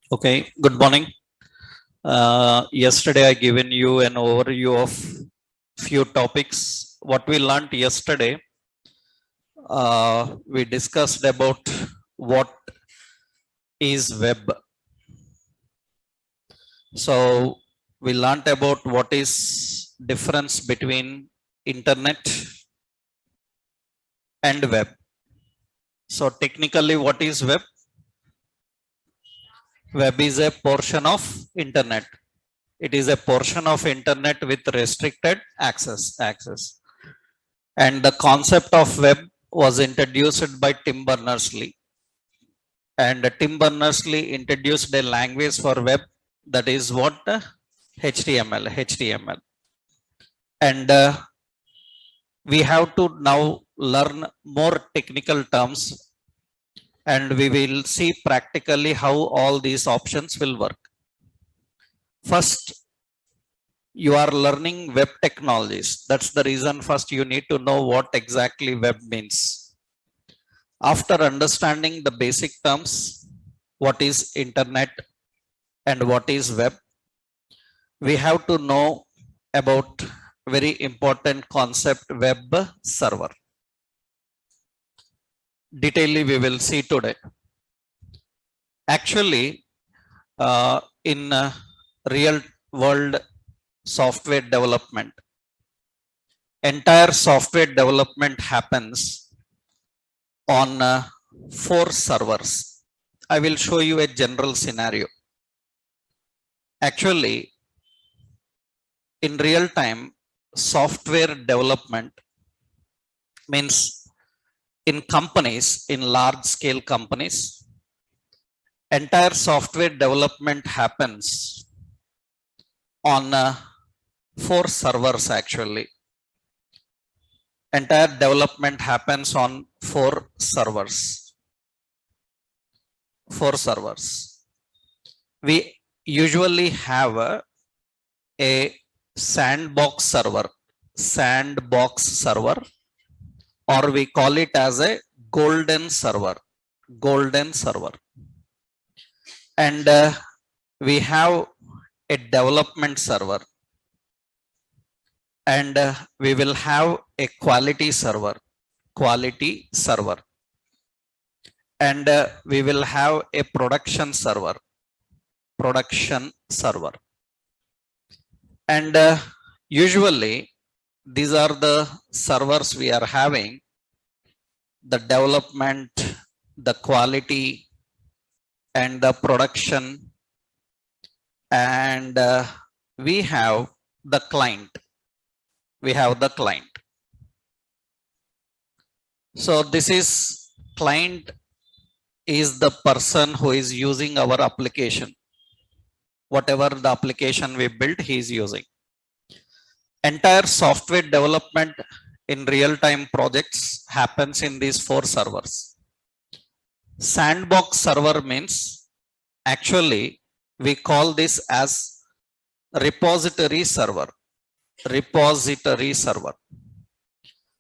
Okay, good morning. Yesterday I given you an overview of few topics. What we learned yesterday, we discussed about what is web. So we learned about what is difference between internet and web. So technically, what is web? Web is a portion of internet. It is a portion of internet with restricted access. And the concept of web was introduced by Tim Berners-Lee. And Tim Berners-Lee introduced a language for web that is what? HTML. And we have to now learn more technical terms, and we will see practically how all these options will work. First, you are learning web technologies. That's the reason first you need to know what exactly web means. After understanding the basic terms, what is internet and what is web, we have to know about very important concept, web server. Detailedly we will see today. Actually, in real world software development, entire software development happens on 4 servers. I will show you a general scenario. Actually, in real time, software development means in companies, in large scale companies, entire software development happens on 4 servers actually. Entire development happens on 4 servers. 4 servers. We usually have a sandbox server, or we call it as a golden server. And we have a development server, and we will have a quality server, and we will have a production server. And usually these are the servers we are having: the development, the quality, and the production, and we have the client. So this is client is the person who is using our application. Whatever the application we built, he is using. Entire software development in real-time projects happens in these 4 servers. Sandbox server means, actually we call this as repository server.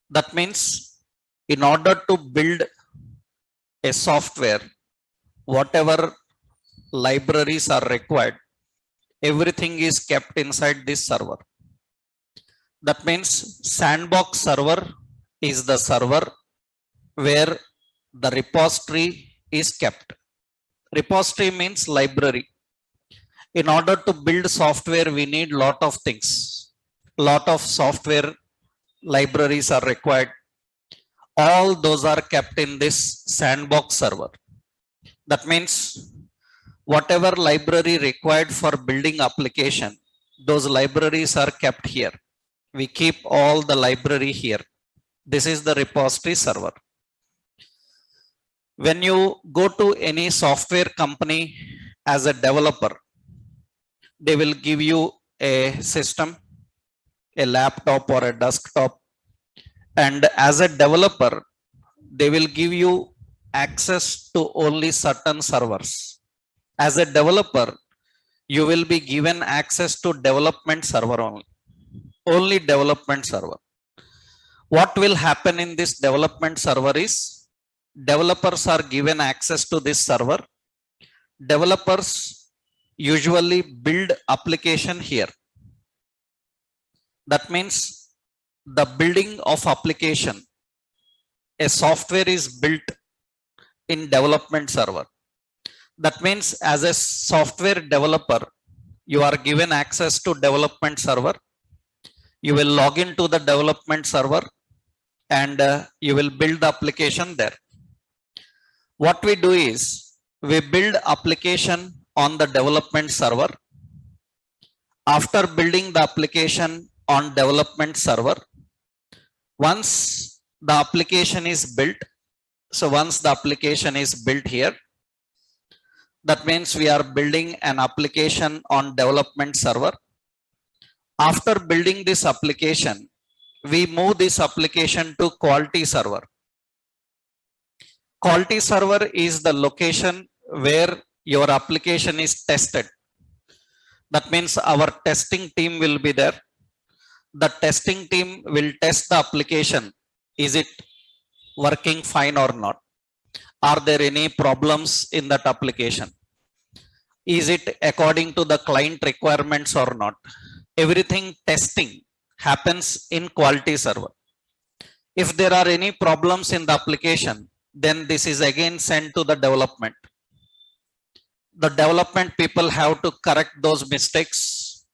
That means in order to build a software, whatever libraries are required, everything is kept inside this server. That means sandbox server is the server where the repository is kept. Repository means library. In order to build software, we need lot of things. Lot of software libraries are required. All those are kept in this sandbox server. That means whatever library required for building application, those libraries are kept here. We keep all the library here. This is the repository server. When you go to any software company as a developer, they will give you a system, a laptop or a desktop, and as a developer, they will give you access to only certain servers. As a developer, you will be given access to development server only development server. What will happen in this development server is, developers are given access to this server. Developers usually build application here. That means the building of application, a software is built in development server. That means as a software developer, you are given access to development server. You will log into the development server and you will build the application there. What we do is we build application on the development server. After building the application on development server, once the application is built, so once the application is built here, that means we are building an application on development server. After building this application, we move this application to quality server. Quality server is the location where your application is tested. That means our testing team will be there. The testing team will test the application. Is it working fine or not? Are there any problems in that application? Is it according to the client requirements or not? Everything testing happens in quality server. If there are any problems in the application, then this is again sent to the development. The development people have to correct those mistakes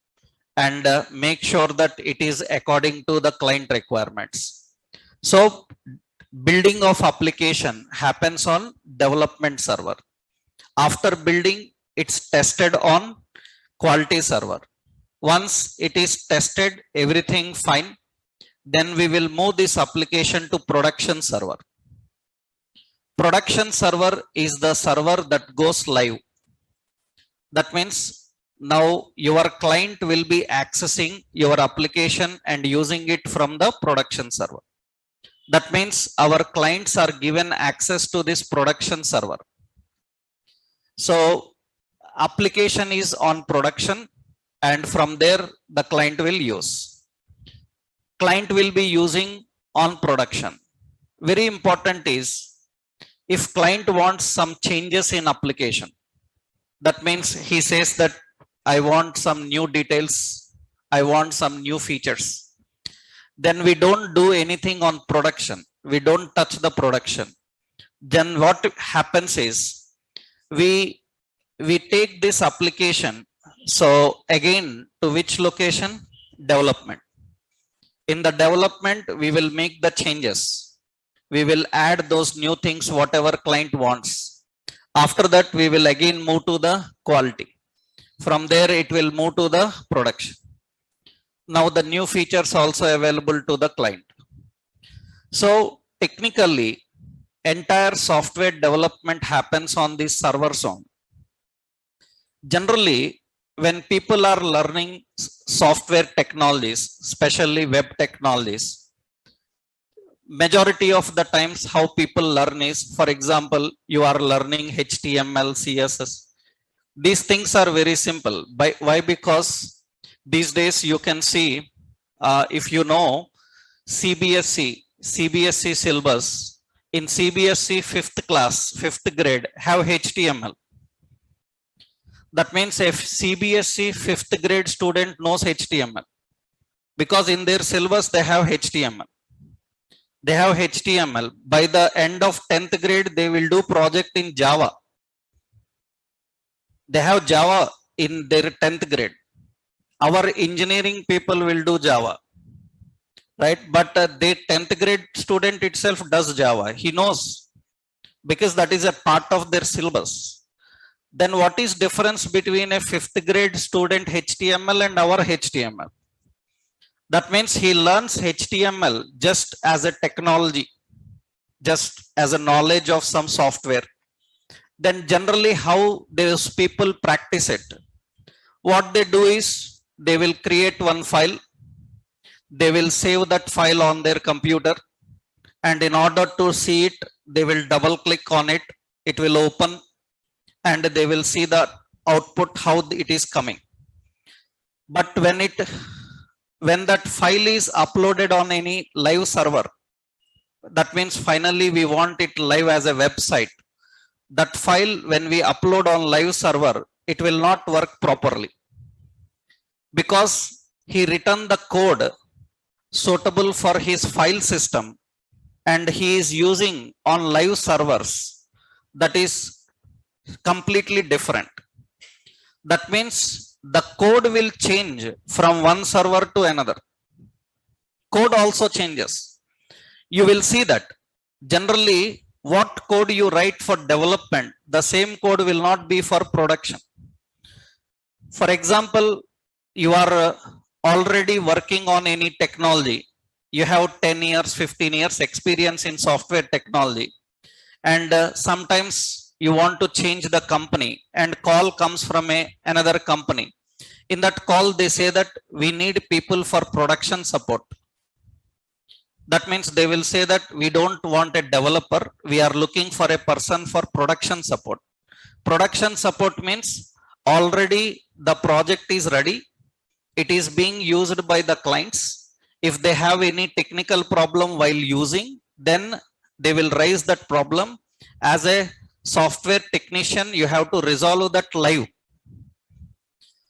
and make sure that it is according to the client requirements. So building of application happens on development server. After building, it's tested on quality server. Once it is tested, everything fine, then we will move this application to production server. Production server is the server that goes live. That means now your client will be accessing your application and using it from the production server. That means our clients are given access to this production server. So application is on production and from there the client will use. Client will be using on production. Very important is if client wants some changes in application, that means he says that I want some new details, I want some new features. Then we don't do anything on production. We don't touch the production. Then what happens is we take this application. So again, to which location? Development. In the development, we will make the changes. We will add those new things, whatever client wants. After that, we will again move to the quality. From there, it will move to the production. Now the new features also available to the client. So technically, entire software development happens on this server zone. Generally, when people are learning software technologies, especially web technologies, majority of the times how people learn is, for example, you are learning HTML, CSS. These things are very simple. Why? Because these days you can see, if you know CBSE syllabus, in CBSE 5th class, 5th grade have HTML. That means if CBSE 5th grade student knows HTML, because in their syllabus they have HTML. They have HTML. By the end of 10th grade, they will do project in Java. They have Java in their 10th grade. Our engineering people will do Java, right? But the 10th grade student itself does Java. He knows because that is a part of their syllabus. Then what is difference between a 5th grade student HTML and our HTML? That means he learns HTML just as a technology, just as a knowledge of some software. Then generally how those people practice it? What they do is they will create one file, they will save that file on their computer, and in order to see it, they will double click on it, it will open, and they will see the output, how it is coming. But when that file is uploaded on any live server, that means finally we want it live as a website. That file, when we upload on live server, it will not work properly because he written the code suitable for his file system and he is using on live servers that is completely different. That means the code will change from one server to another. Code also changes. You will see that generally what code you write for development, the same code will not be for production. For example, you are already working on any technology. You have 10 years, 15 years experience in software technology. And sometimes you want to change the company and call comes from another company. In that call, they say that we need people for production support. That means they will say that we don't want a developer. We are looking for a person for production support. Production support means already the project is ready. It is being used by the clients. If they have any technical problem while using, then they will raise that problem. As a software technician, you have to resolve that live.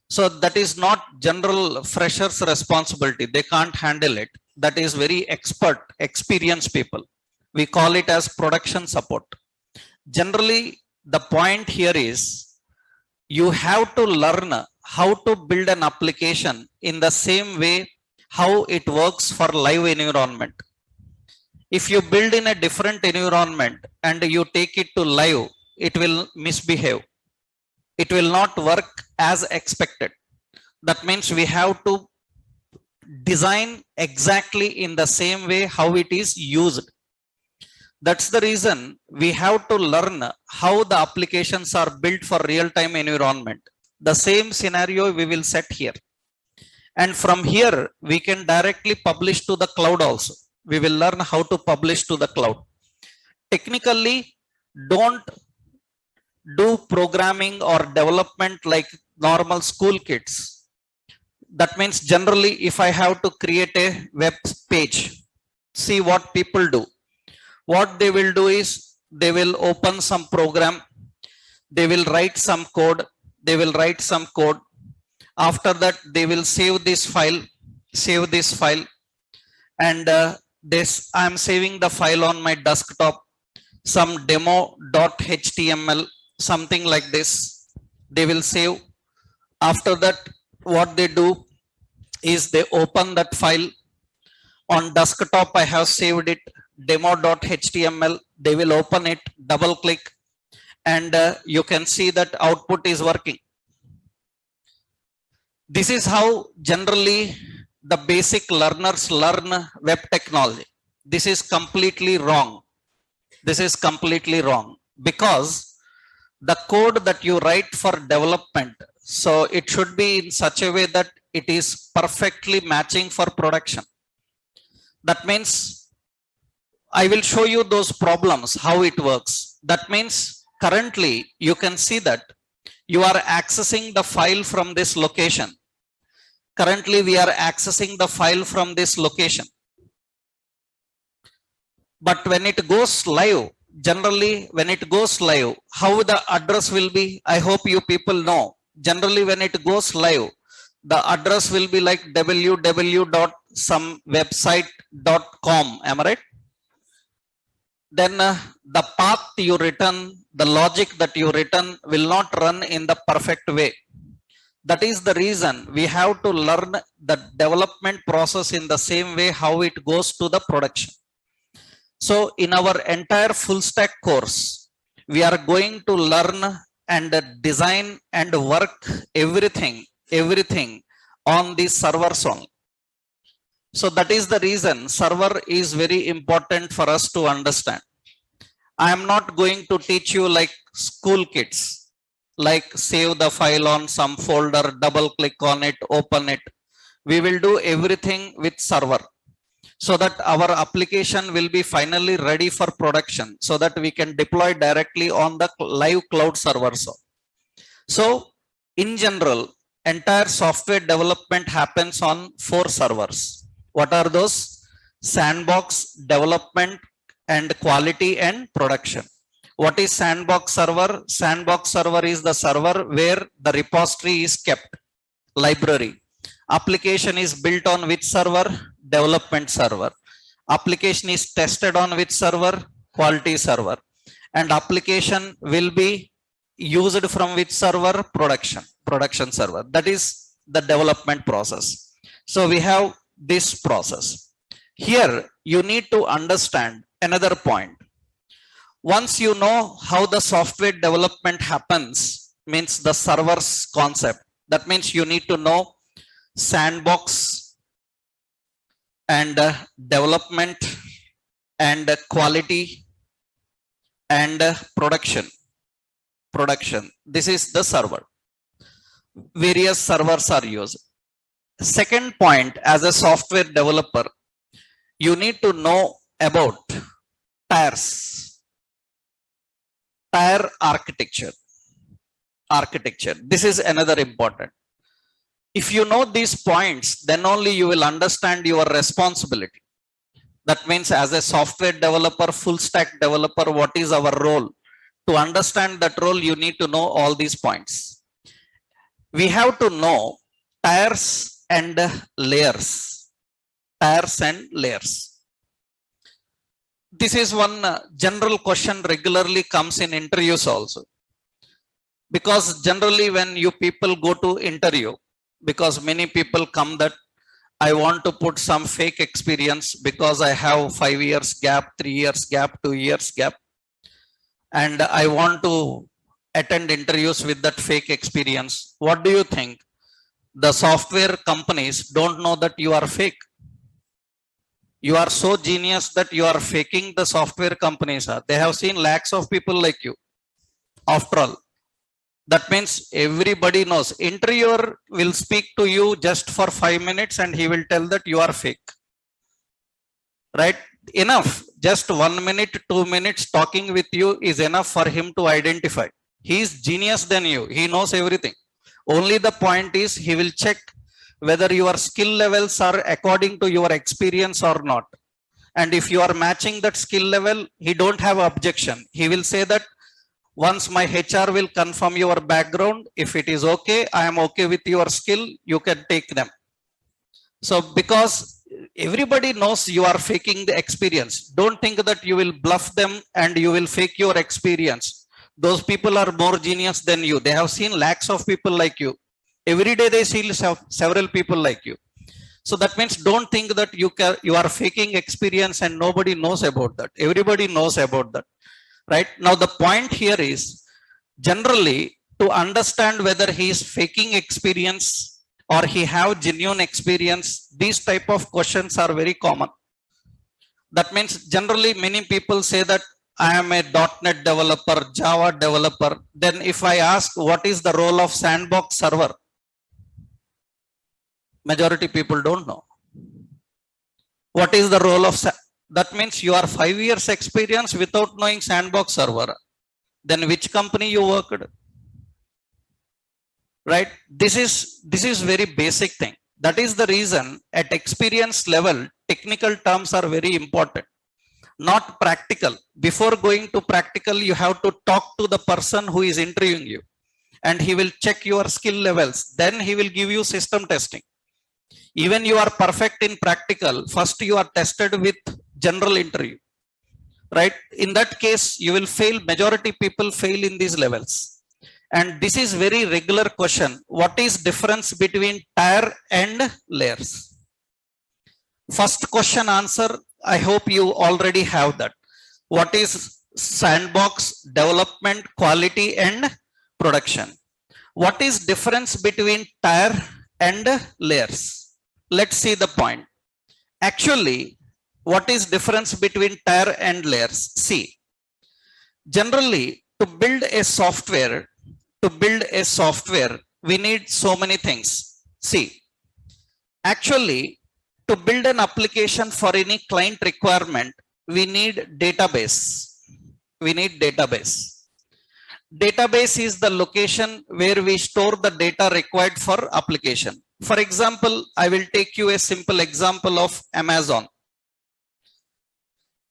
So that is not general freshers responsibility. They can't handle it. That is very expert, experienced people. We call it as production support. Generally, the point here is you have to learn how to build an application in the same way how it works for live environment. If you build in a different environment and you take it to live, it will misbehave. It will not work as expected. That means we have to design exactly in the same way how it is used. That's the reason we have to learn how the applications are built for real-time environment. The same scenario we will set here. And from here, we can directly publish to the cloud also. We will learn how to publish to the cloud. Technically, don't do programming or development like normal school kids. That means generally, if I have to create a web page, see what people do. What they will do is they will open some program. They will write some code. They will write some code. After that, they will save this file, and I am saving the file on my desktop, some demo.html, something like this. They will save. After that, what they do is they open that file. On desktop, I have saved it, demo.html. They will open it, double click, and you can see that output is working. This is how generally the basic learners learn web technology. This is completely wrong. This is completely wrong because the code that you write for development, so it should be in such a way that it is perfectly matching for production. That means I will show you those problems, how it works. That means currently you can see that you are accessing the file from this location. Currently we are accessing the file from this location. But when it goes live, generally when it goes live, how the address will be, I hope you people know. Generally when it goes live, the address will be like www.somewebsite.com. Am I right? Then the path you written, the logic that you written will not run in the perfect way. That is the reason we have to learn the development process in the same way how it goes to the production. So in our entire full stack course, we are going to learn and design and work everything on these servers only. So that is the reason server is very important for us to understand. I am not going to teach you like school kids, like save the file on some folder, double click on it, open it. We will do everything with server so that our application will be finally ready for production so that we can deploy directly on the live cloud server. So in general, entire software development happens on 4 servers. What are those? Sandbox, development, and quality and production. What is sandbox server? Sandbox server is the server where the repository is kept, library. Application is built on which server? Development server. Application is tested on which server? Quality server. And application will be used from which server? Production server. That is the development process. So we have this process. Here you need to understand another point. Once you know how the software development happens, means the server's concept, that means you need to know sandbox and development and quality and production. This is the server. Various servers are used. Second point, as a software developer, you need to know about tiers. Tier architecture. This is another important. If you know these points, then only you will understand your responsibility. That means as a software developer, full stack developer, what is our role? To understand that role, you need to know all these points. We have to know tiers and layers. Tiers and layers. This is one general question regularly comes in interviews also. Because generally when you people go to interview, because many people come that I want to put some fake experience because I have 5 years gap, 3 years gap, 2 years gap. And I want to attend interviews with that fake experience. What do you think? The software companies don't know that you are fake. You are so genius that you are faking the software companies. They have seen lakhs of people like you. After all, that means everybody knows. Interviewer will speak to you just for 5 minutes and he will tell that you are fake. Right? Enough. Just 1 minute, 2 minutes talking with you is enough for him to identify. He is genius than you. He knows everything. Only the point is he will check whether your skill levels are according to your experience or not. And if you are matching that skill level, he don't have objection. He will say that once my HR will confirm your background, if it is okay, I am okay with your skill, you can take them. So because everybody knows you are faking the experience, don't think that you will bluff them and you will fake your experience. Those people are more genius than you. They have seen lakhs of people like you. Every day they see several people like you. So that means don't think that you are faking experience and nobody knows about that. Everybody knows about that. Right? Now the point here is generally to understand whether he is faking experience or he have genuine experience, these type of questions are very common. That means generally many people say that I am a .NET developer, Java developer. Then if I ask what is the role of sandbox server, majority people don't know. What is the role of that means you are 5 years experience without knowing sandbox server. Then which company you worked? Right? This is very basic thing. That is the reason at experience level, technical terms are very important. Not practical. Before going to practical, you have to talk to the person who is interviewing you. And he will check your skill levels. Then he will give you system testing. Even you are perfect in practical, first you are tested with general interview, right? In that case, you will fail. Majority people fail in these levels. And this is very regular question. What is difference between tier and layers? First question answer, I hope you already have that. What is sandbox, development, quality and production? What is difference between tier and layers? Let's see the point. Actually, what is difference between tier and layers? See, generally to build a software, we need so many things. See, actually to build an application for any client requirement, we need database. Database is the location where we store the data required for application. For example, I will take you a simple example of Amazon.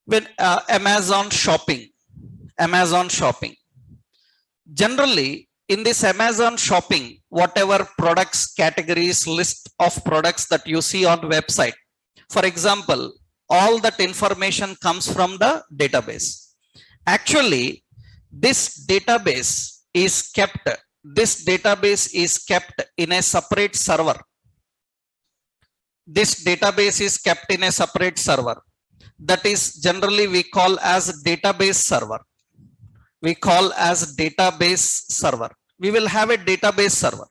When Amazon shopping, Amazon shopping. Generally, in this Amazon shopping, whatever products, categories, list of products that you see on website, for example, all that information comes from the database. Actually, this database is kept in a separate server. This database is kept in a separate server. That is generally we call as database server. We call as database server. We will have a database server.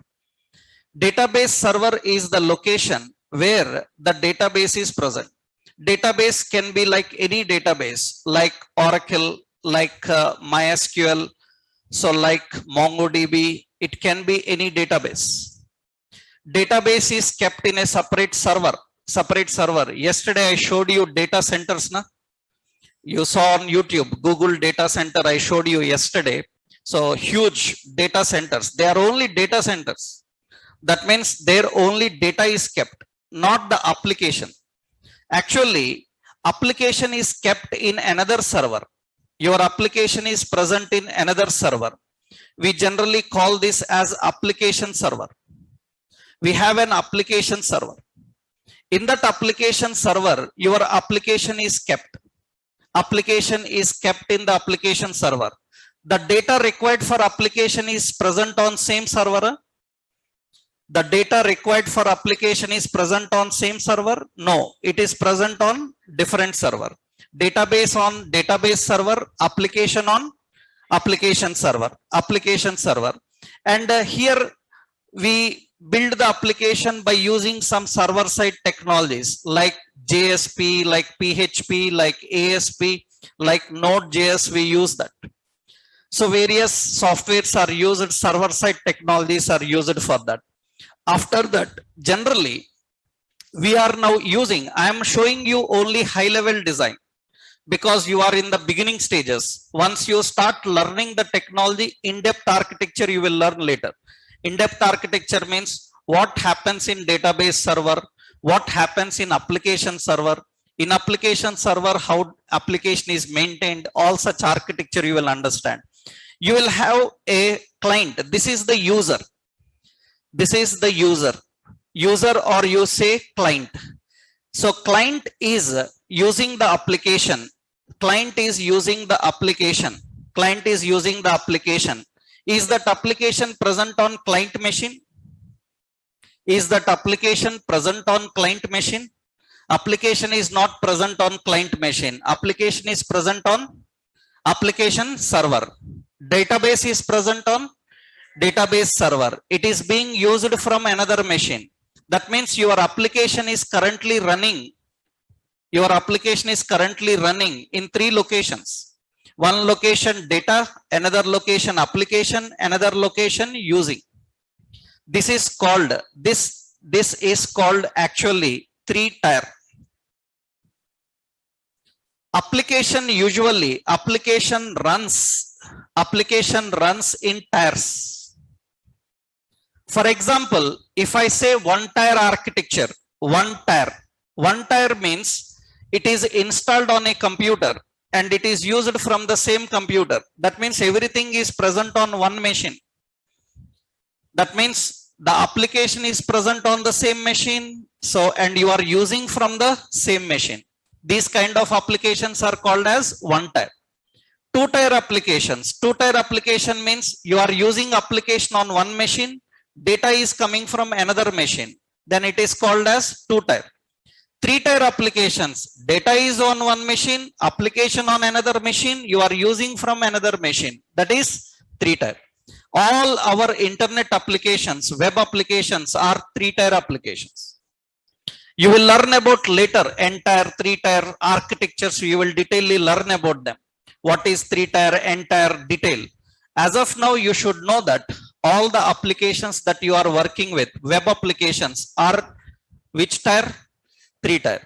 Database server is the location where the database is present. Database can be like any database, like Oracle, like MySQL, so like MongoDB. It can be any database. Database is kept in a separate server. Yesterday I showed you data centers, na? You saw on YouTube, Google data center I showed you yesterday. So huge data centers. They are only data centers. That means their only data is kept, not the application. Actually, application is kept in another server. Your application is present in another server. We generally call this as application server. We have an application server. In that application server, your application is kept. Application is kept in the application server. The data required for application is present on same server. The data required for application is present on same server? No, it is present on different server. Database on database server, application on application server. And here we build the application by using some server side technologies like JSP, like PHP, like ASP, like Node.js. We use that. So various softwares are used, server side technologies are used for that. After that, generally, we are now using, I am showing you only high level design because you are in the beginning stages. Once you start learning the technology, in-depth architecture you will learn later. In-depth architecture means what happens in database server, what happens in application server. In application server, how application is maintained, all such architecture you will understand. You will have a client. This is the user. This is the user. User, or you say client. So client is using the application. Client is using the application. Client is using the application. Is that application present on client machine? Is that application present on client machine? Application is not present on client machine. Application is present on application server. Database is present on database server. It is being used from another machine. That means your application is currently running. Your application is currently running in 3 locations. One location data, another location application, another location using. This is called, this is called actually 3-tier. Application usually, application runs in tiers. For example, if I say 1-tier architecture, 1-tier means it is installed on a computer and it is used from the same computer. That means everything is present on one machine. That means the application is present on the same machine. So, and you are using from the same machine. These kind of applications are called as 1-tier. 2-tier applications. 2-tier application means you are using application on one machine. Data is coming from another machine. Then it is called as 2-tier. 3-tier applications. Data is on one machine. Application on another machine. You are using from another machine. That is 3-tier. All our internet applications, web applications are 3-tier applications. You will learn about later entire 3-tier architectures. You will detailedly learn about them. What is 3-tier, entire detail. As of now, you should know that all the applications that you are working with, web applications, are which tier? 3-tier.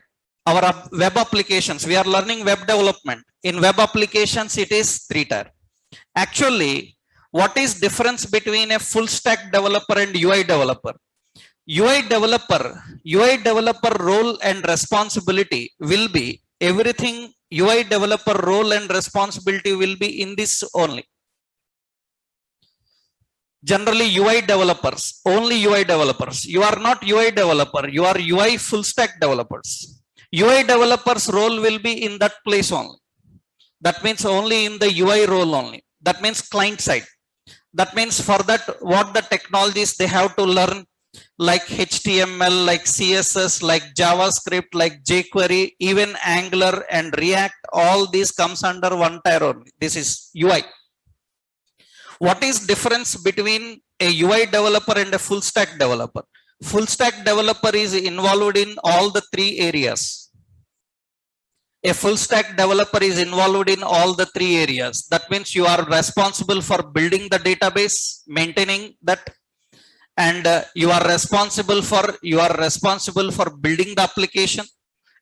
Our web applications, we are learning web development. In web applications, it is 3-tier. Actually, what is difference between a full stack developer and UI developer? UI developer role and responsibility will be everything UI developer role and responsibility will be in this only. Generally UI developers, only UI developers. You are not UI developer, you are UI full stack developers. UI developers role will be in that place only. That means only in the UI role only. That means client side. That means for that, what the technologies they have to learn, like HTML, like CSS, like JavaScript, like jQuery, even Angular and React, all these comes under one tier only. This is UI. What is difference between a UI developer and a full stack developer? Full stack developer is involved in all the three areas. A full stack developer is involved in all the three areas. That means you are responsible for building the database, maintaining that, and you are responsible for building the application,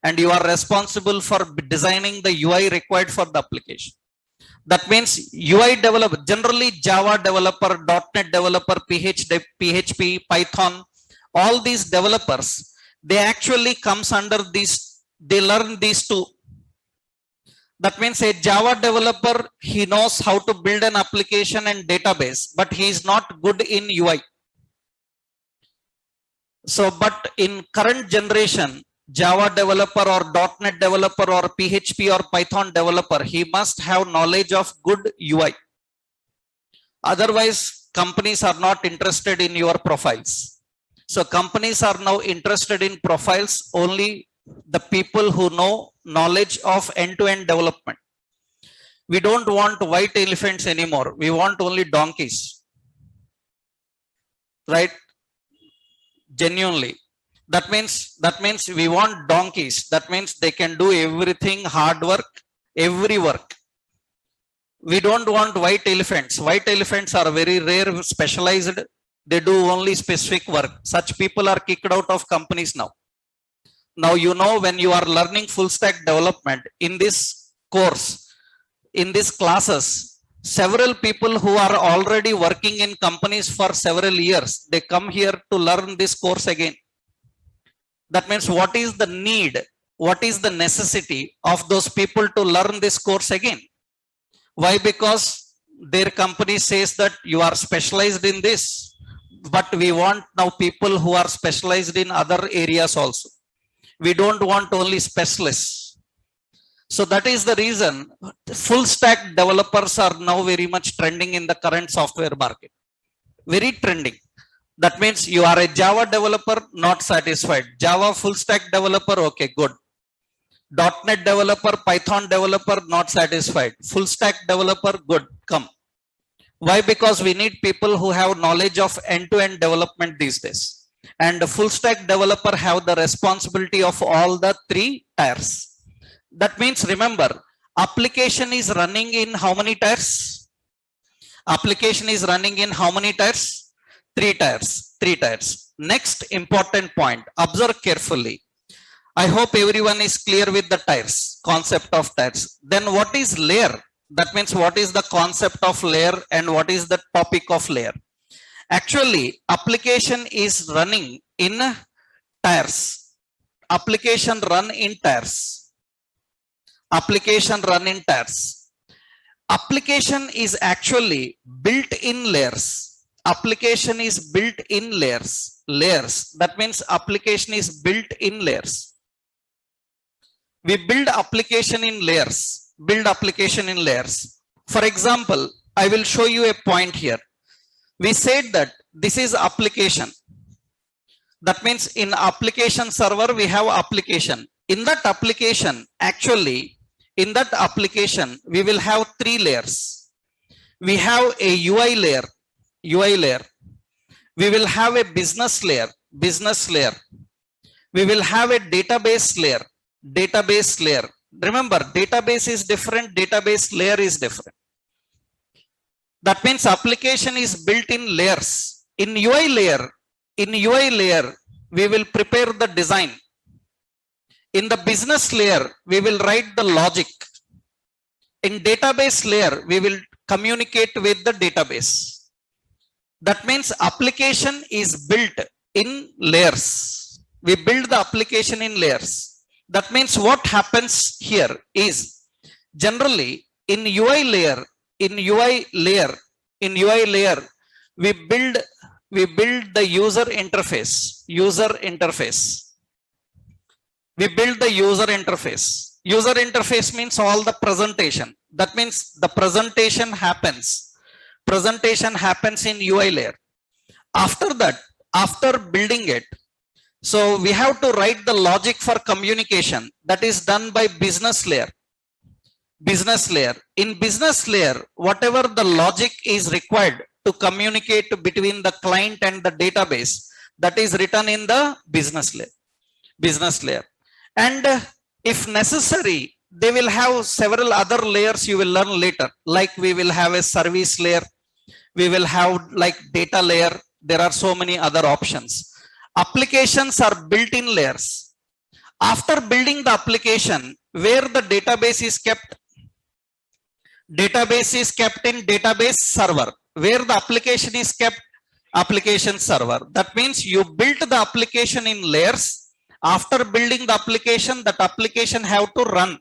and you are responsible for designing the UI required for the application. That means UI developer, generally Java developer, .NET developer, PHP, Python, all these developers, they actually comes under these, they learn these two. That means a Java developer, he knows how to build an application and database, but he is not good in UI. So, but in current generation, Java developer or .NET developer or PHP or Python developer, he must have knowledge of good UI. Otherwise, companies are not interested in your profiles. So companies are now interested in profiles only the people who know knowledge of end-to-end development. We don't want white elephants anymore. We want only donkeys. Right? Genuinely. That means we want donkeys. That means they can do everything, hard work, every work. We don't want white elephants. White elephants are very rare, specialized. They do only specific work. Such people are kicked out of companies now. Now, you know, when you are learning full stack development in this course, in these classes, several people who are already working in companies for several years, they come here to learn this course again. That means what is the need? What is the necessity of those people to learn this course again? Why? Because their company says that you are specialized in this, but we want now people who are specialized in other areas also. We don't want only specialists. So that is the reason full stack developers are now very much trending in the current software market. Very trending. That means you are a Java developer, not satisfied. Java full stack developer, okay, good. .NET developer, Python developer, not satisfied. Full stack developer, good, come. Why? Because we need people who have knowledge of end-to-end development these days. And the full stack developer have the responsibility of all the three tiers. That means, remember, application is running in how many tiers? Application is running in how many tiers? Three tiers. Three tiers. Next important point, observe carefully. I hope everyone is clear with the tiers, concept of tiers. Then what is layer? That means what is the concept of layer and what is the topic of layer? Actually, application is running in tiers. Application run in tiers. Application run in tiers. Application is actually built in layers. Application is built in layers. Layers. That means application is built in layers. We build application in layers. Build application in layers. For example, I will show you a point here. We said that this is application. That means in application server, we have application. In that application, actually, in that application, we will have three layers. We have a UI layer. UI layer. We will have a business layer. Business layer. We will have a database layer. Database layer. Remember, database is different. Database layer is different. That means application is built in layers. In UI layer, we will prepare the design. In the business layer, we will write the logic. In database layer, we will communicate with the database. That means application is built in layers. We build the application in layers. That means what happens here is generally in UI layer, in UI layer, in UI layer, we build the user interface. User interface. We build the user interface. User interface means all the presentation. That means the presentation happens. Presentation happens in UI layer. After that, after building it, so we have to write the logic for communication. That is done by business layer. Business layer. In business layer, whatever the logic is required to communicate between the client and the database, that is written in the business layer. Business layer. And if necessary, they will have several other layers you will learn later. Like we will have a service layer. We will have like data layer. There are so many other options. Applications are built in layers. After building the application, where the database is kept, database is kept in database server. Where the application is kept, application server. That means you built the application in layers. After building the application, that application have to run.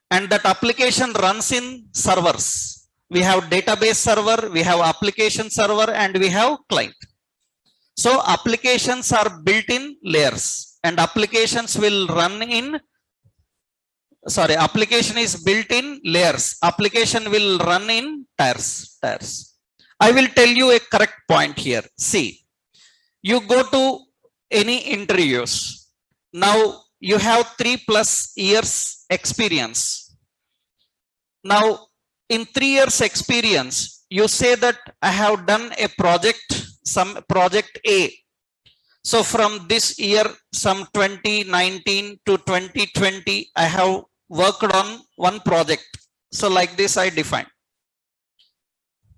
And that application runs in servers. We have database server, we have application server, and we have client. So applications are built in layers, and applications will run in, application is built in layers. Application will run in tiers. I will tell you a correct point here. See, you go to any interviews. Now you have 3+ years experience. Now in 3 years experience, you say that I have done a project, some project A. So from this year, some 2019 to 2020, I have worked on one project. So like this I define.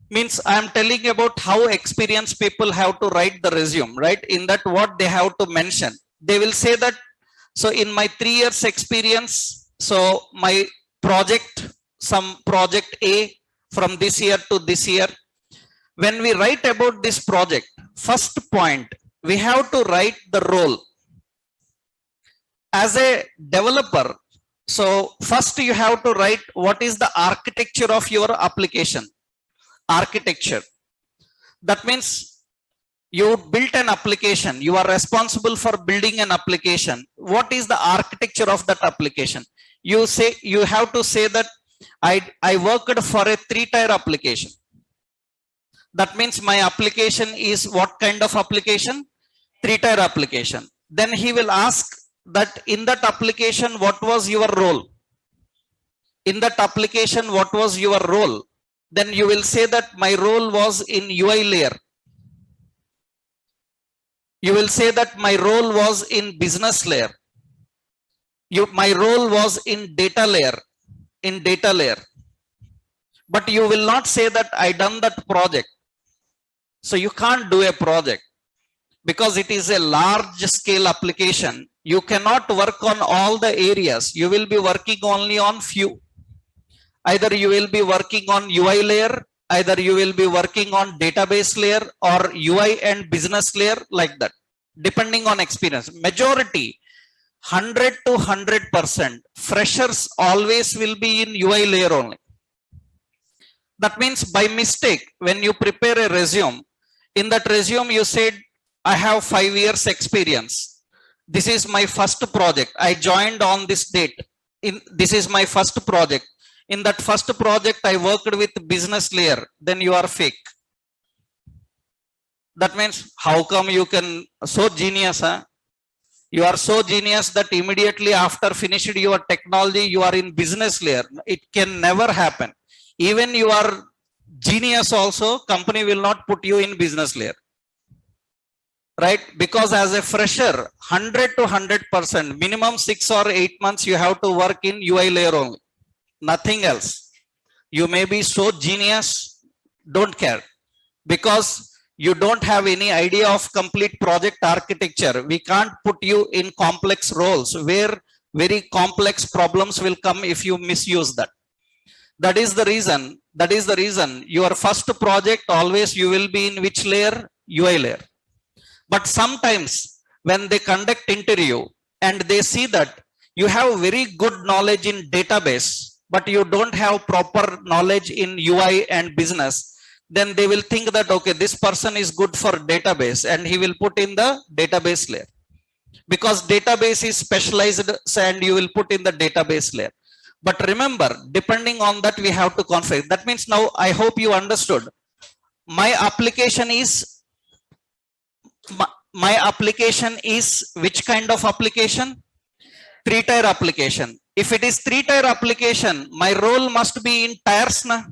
Means I am telling about how experienced people have to write the resume, right? In that what they have to mention. They will say that, so in my 3 years experience, so my project, some project A from this year to this year. When we write about this project, first point, we have to write the role. As a developer, so first you have to write what is the architecture of your application. Architecture. That means you built an application. You are responsible for building an application. What is the architecture of that application? You say, you have to say that I worked for a 3-tier application. That means my application is what kind of application? 3-tier application. Then he will ask that in that application, what was your role? In that application, what was your role? Then you will say that my role was in UI layer. You will say that my role was in business layer. My role was in data layer. In data layer. But you will not say that I done that project. So you can't do a project because it is a large scale application. You cannot work on all the areas. You will be working only on few. Either you will be working on UI layer, either you will be working on database layer or UI and business layer, like that, depending on experience. Majority, 100 to 100%, freshers always will be in UI layer only. That means by mistake, when you prepare a resume, in that resume you said, I have 5 years experience. This is my first project. I joined on this date. This is my first project. In that first project, I worked with business layer. Then you are fake. That means how come you can, so genius, huh? You are so genius that immediately after finished your technology, you are in business layer. It can never happen. Even you are genius also, company will not put you in business layer. Right? Because as a fresher, 100 to 100%, minimum 6 or 8 months, you have to work in UI layer only. Nothing else. You may be so genius, don't care. Because you don't have any idea of complete project architecture. We can't put you in complex roles where very complex problems will come if you misuse that. That is the reason your first project always you will be in which layer? UI layer. But sometimes when they conduct interview and they see that You have very good knowledge in database, but you don't have proper knowledge in UI and business, then they will think that, okay, this person is good for database and he will put in the database layer, because database is specialized and you will put in the database layer. But remember, depending on that, we have to configure. That means now I hope you understood. My application is my application is which kind of application? 3-tier application. If it is 3-tier application, my role must be in tiers, na?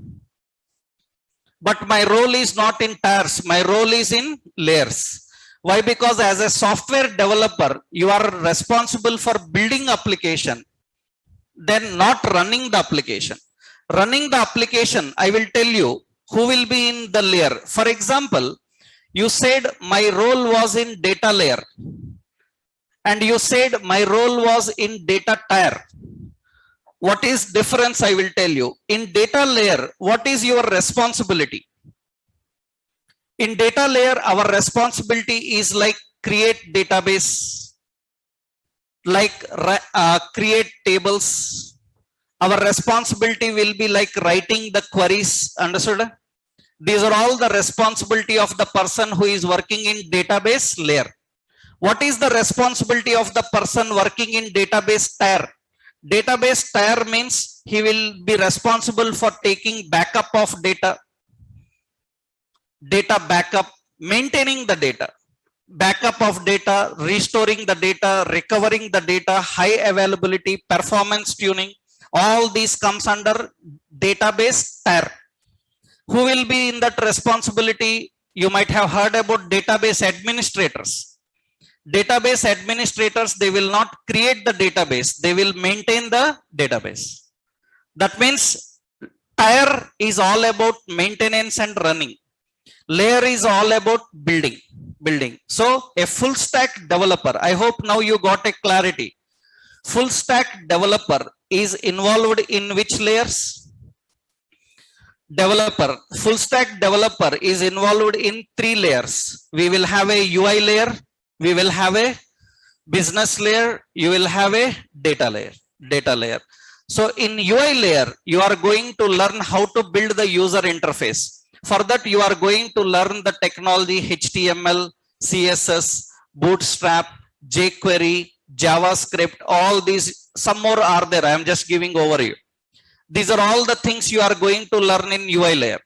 But my role is not in tiers. My role is in layers. Why? Because as a software developer, you are responsible for building application, then not running the application. Running the application, I will tell you who will be in the layer. For example, you said my role was in data layer, and you said my role was in data tier. What is difference? I will tell you. In data layer, what is your responsibility? In data layer, our responsibility is like create database, like create tables. Our responsibility will be like writing the queries. Understood? These are all the responsibility of the person who is working in database layer. What is the responsibility of the person working in database tier? Database tier means he will be responsible for taking backup of data, data backup, maintaining the data, backup of data, restoring the data, recovering the data, high availability, performance tuning. All these comes under database tier. Who will be in that responsibility? You might have heard about database administrators. Database administrators, they will not create the database, they will maintain the database. That means tier is all about maintenance and running. Layer is all about building. So a full stack developer, I hope now you got a clarity. Full stack developer is involved in which layers? Full stack developer is involved in 3 layers. We will have a UI layer, we will have a business layer, you will have a data layer. So in UI layer, you are going to learn how to build the user interface. For that, you are going to learn the technology HTML, CSS, Bootstrap, jQuery, JavaScript, all these. Some more are there. I am just giving overview. These are all the things you are going to learn in UI layer.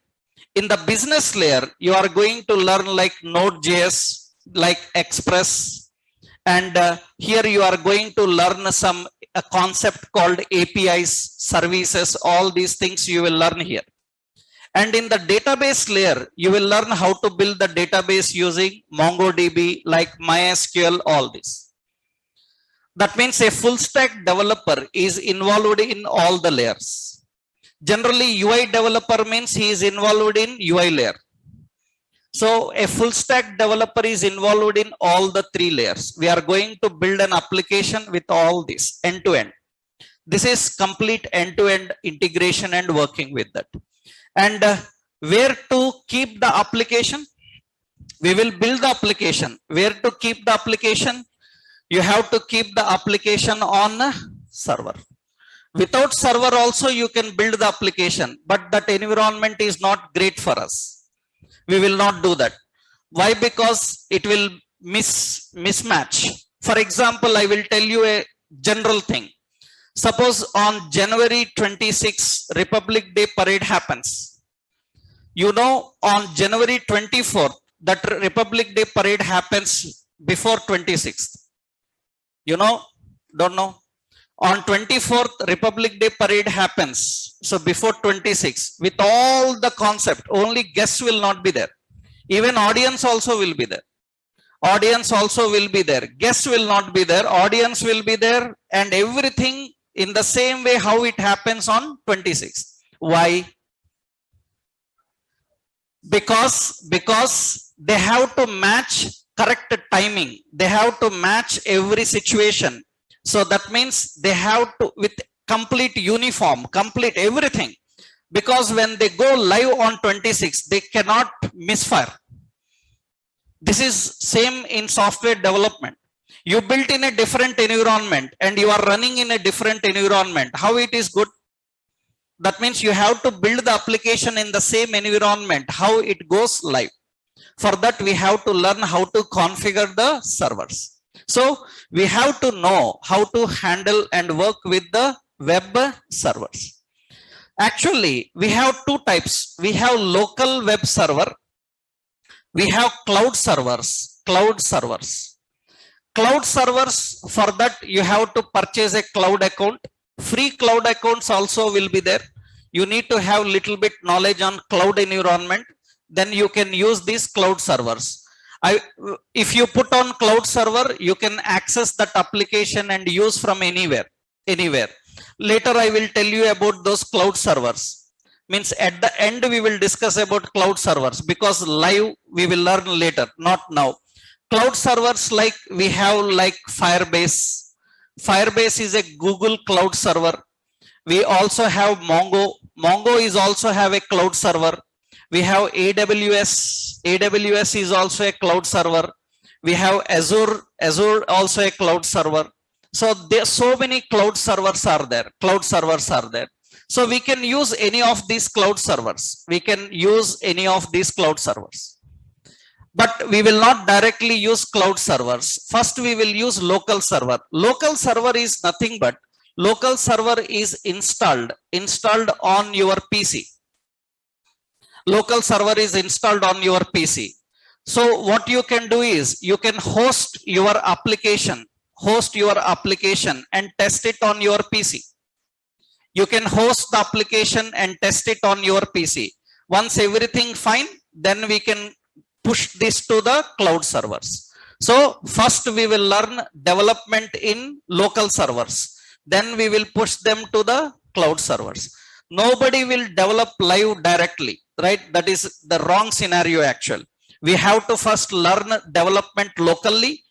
In the business layer, you are going to learn like Node.js, like Express, and here you are going to learn a concept called APIs, services. All these things you will learn here. And in the database layer, you will learn how to build the database using MongoDB, like MySQL, all this. That means a full stack developer is involved in all the layers. Generally, UI developer means he is involved in UI layer. So a full stack developer is involved in all the 3 layers. We are going to build an application with all this end to end. This is complete end to end integration and working with that. And where to keep the application? We will build the application. Where to keep the application? You have to keep the application on a server. Without server also you can build the application, but that environment is not great for us. We will not do that. Why? Because it will mismatch. For example, I will tell you a general thing. Suppose on January 26, Republic Day parade happens. You know, on January 24th, that Republic Day parade happens before 26th. You know, don't know. On 24th, Republic Day parade happens. So before 26th, with all the concept, only guests will not be there. Even audience also will be there. Audience also will be there. Guests will not be there. Audience will be there. And everything in the same way how it happens on 26th. Why? Because they have to match correct timing. They have to match every situation. So that means they have to, with complete uniform, complete everything. Because when they go live on 26, they cannot misfire. This is same in software development. You built in a different environment and you are running in a different environment. How it is good? That means you have to build the application in the same environment, how it goes live. For that, we have to learn how to configure the servers. So we have to know how to handle and work with the web servers. Actually, we have two types. We have local web server. We have cloud servers. Cloud servers. Cloud servers, for that you have to purchase a cloud account. Free cloud accounts also will be there. You need to have little bit knowledge on cloud environment. Then you can use these cloud servers. If you put on cloud server, you can access that application and use from anywhere. Later I will tell you about those cloud servers. Means at the end we will discuss about cloud servers, because live we will learn later, not now. Cloud servers, like we have like Firebase. Firebase is a Google cloud server. We also have Mongo. Mongo is also have a cloud server. We have AWS. AWS is also a cloud server. We have Azure. Azure also a cloud server. So there so many cloud servers are there. Cloud servers are there. So we can use any of these cloud servers. We can use any of these cloud servers. But we will not directly use cloud servers. First, we will use local server. Local server is nothing but local server is installed on your PC. Local server is installed on your PC. So what you can do is you can host your application and test it on your PC. You can host the application and test it on your PC. Once everything fine, then we can push this to the cloud servers. So first we will learn development in local servers. Then we will push them to the cloud servers. Nobody will develop live directly, right? That is the wrong scenario actually. We have to first learn development locally,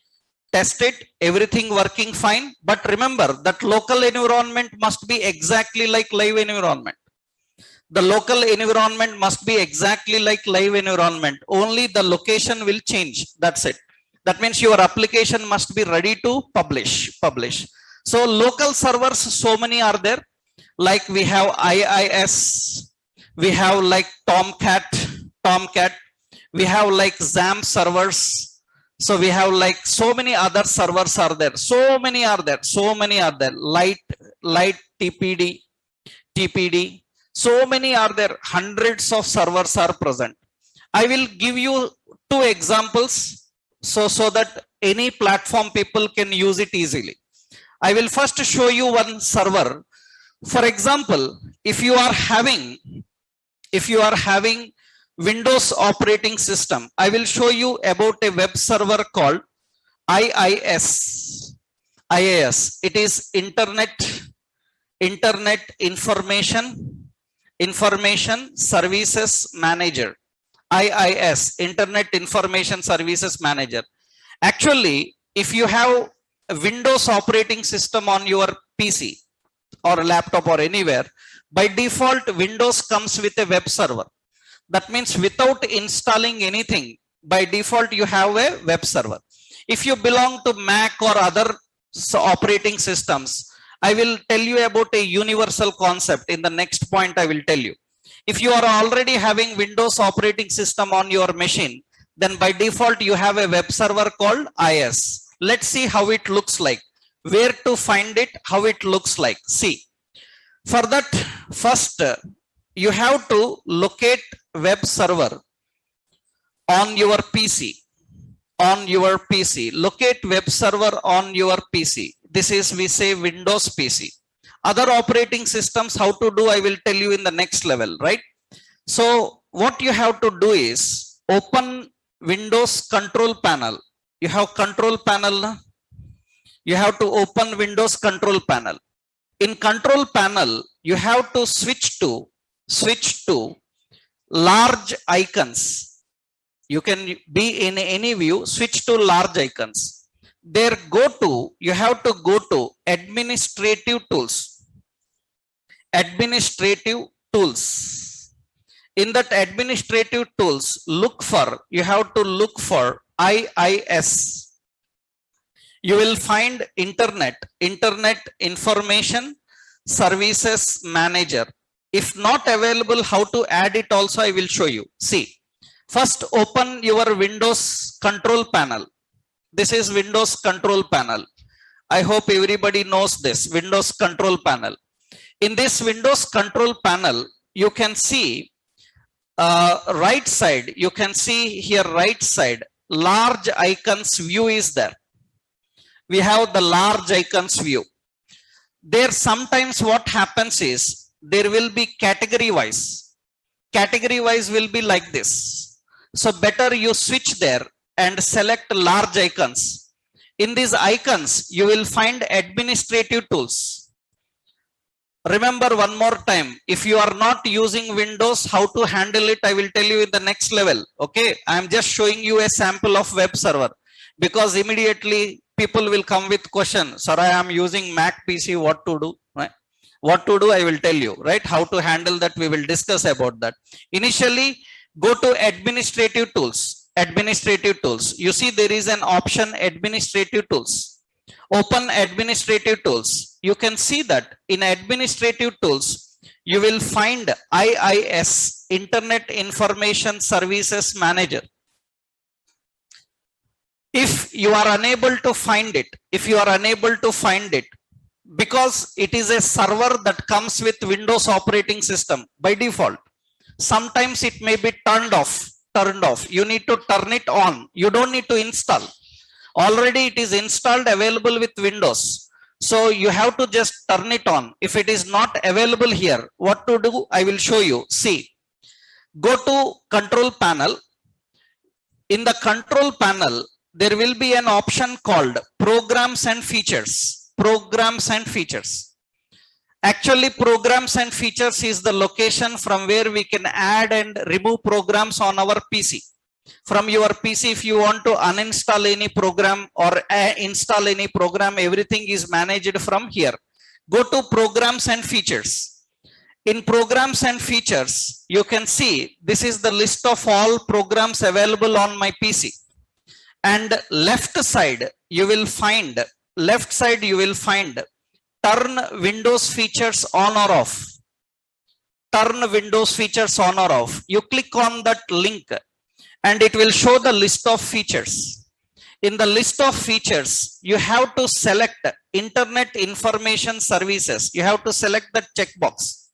test it, everything working fine. But remember that local environment must be exactly like live environment. The local environment must be exactly like live environment. Only the location will change. That's it. That means your application must be ready to publish. So local servers, so many are there. Like we have IIS, we have like Tomcat. We have like XAMPP servers. So we have like so many other servers are there. So many are there. Light TPD. So many are there. Hundreds of servers are present. I will give you two examples so that any platform people can use it easily. I will first show you one server. For example, if you are having Windows operating system, I will show you about a web server called IIS. It is Internet Information Services Manager. IIS, Internet Information Services Manager. Actually, if you have a Windows operating system on your PC or laptop or anywhere, by default Windows comes with a web server. That means without installing anything, by default you have a web server. If you belong to Mac or other operating systems, I will tell you about a universal concept. In the next point I will tell you. If you are already having Windows operating system on your machine, then by default you have a web server called IIS. Let's see how it looks like. Where to find it, how it looks like. See, for that first you have to locate web server on your PC. Locate web server on your PC. This is, we say, Windows PC. Other operating systems, how to do, I will tell you in the next level, right? So what you have to do is open Windows control panel. You have control panel. You have to open Windows control panel. In control panel, you have to switch to large icons. You can be in any view, switch to large icons. There you have to go to administrative tools. In that administrative tools, you have to look for IIS. You will find internet information services manager. If not available, how to add it also I will show you. See, first open your Windows control panel. This is Windows control panel. I hope everybody knows this Windows control panel. In this Windows control panel, you can see right side, you can see here right side, large icons view is there. We have the large icons view. There sometimes what happens is there will be category wise. Category wise will be like this. So better you switch there and select large icons. In these icons, you will find administrative tools. Remember one more time, if you are not using Windows, how to handle it, I will tell you in the next level. Okay, I am just showing you a sample of web server, because immediately people will come with question, sir, I am using Mac PC, what to do? Right? What to do, I will tell you, right? How to handle that, we will discuss about that. Initially, go to administrative tools. Administrative tools. You see there is an option administrative tools. Open administrative tools. You can see that in administrative tools, you will find IIS, Internet Information Services Manager. If you are unable to find it, because it is a server that comes with Windows operating system by default, sometimes it may be turned off. You need to turn it on. You don't need to install. Already it is installed, available with Windows. So you have to just turn it on. If it is not available here, what to do? I will show you. See, go to control panel. In the control panel, there will be an option called programs and features. Programs and features. Actually, programs and features is the location from where we can add and remove programs on our PC. From your PC, if you want to uninstall any program or install any program, everything is managed from here. Go to programs and features. In programs and features, you can see this is the list of all programs available on my PC. And left side, you will find turn Windows features on or off. Turn Windows features on or off. You click on that link and it will show the list of features. In the list of features, you have to select Internet Information Services. You have to select the checkbox.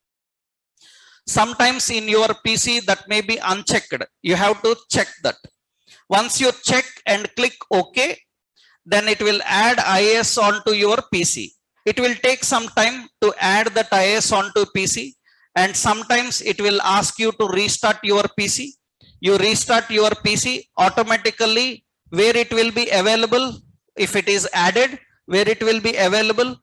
Sometimes in your PC that may be unchecked. You have to check that. Once you check and click OK, then it will add IIS onto your PC. It will take some time to add that IIS onto PC, and sometimes it will ask you to restart your PC. You restart your PC, automatically where it will be available, if it is added, where it will be available,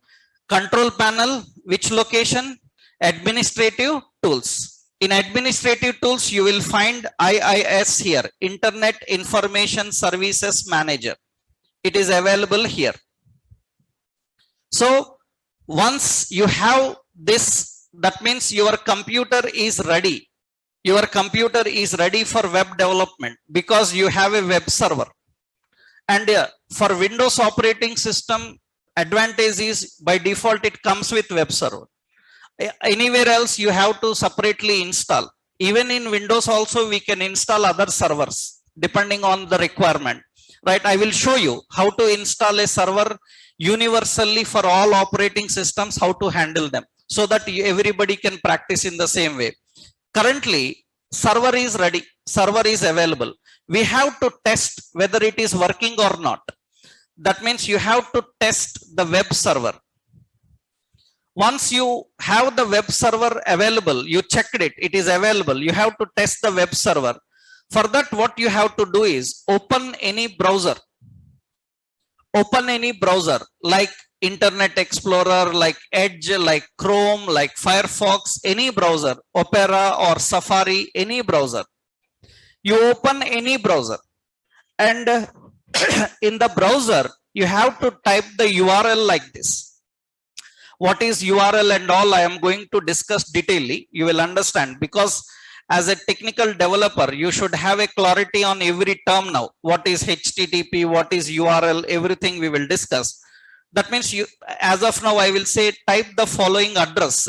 control panel, which location, administrative tools. In administrative tools, you will find IIS here, Internet Information Services Manager. It is available here. So once you have this, that means your computer is ready. Your computer is ready for web development because you have a web server. And for Windows operating system, advantage is by default it comes with web server. Anywhere else you have to separately install. Even in Windows also we can install other servers depending on the requirement. Right? I will show you how to install a server universally for all operating systems, how to handle them, so that everybody can practice in the same way. Currently, server is ready, server is available. We have to test whether it is working or not. That means you have to test the web server. Once you have the web server available, you checked it, it is available, you have to test the web server. For that, what you have to do is open any browser. Open any browser like Internet Explorer, like Edge, like Chrome, like Firefox, any browser, Opera or Safari, any browser. You open any browser, and in the browser, you have to type the URL like this. What is URL and all, I am going to discuss detailedly. You will understand, because as a technical developer, you should have a clarity on every term now. What is HTTP? What is URL? Everything we will discuss. That means you, as of now, I will say type the following address.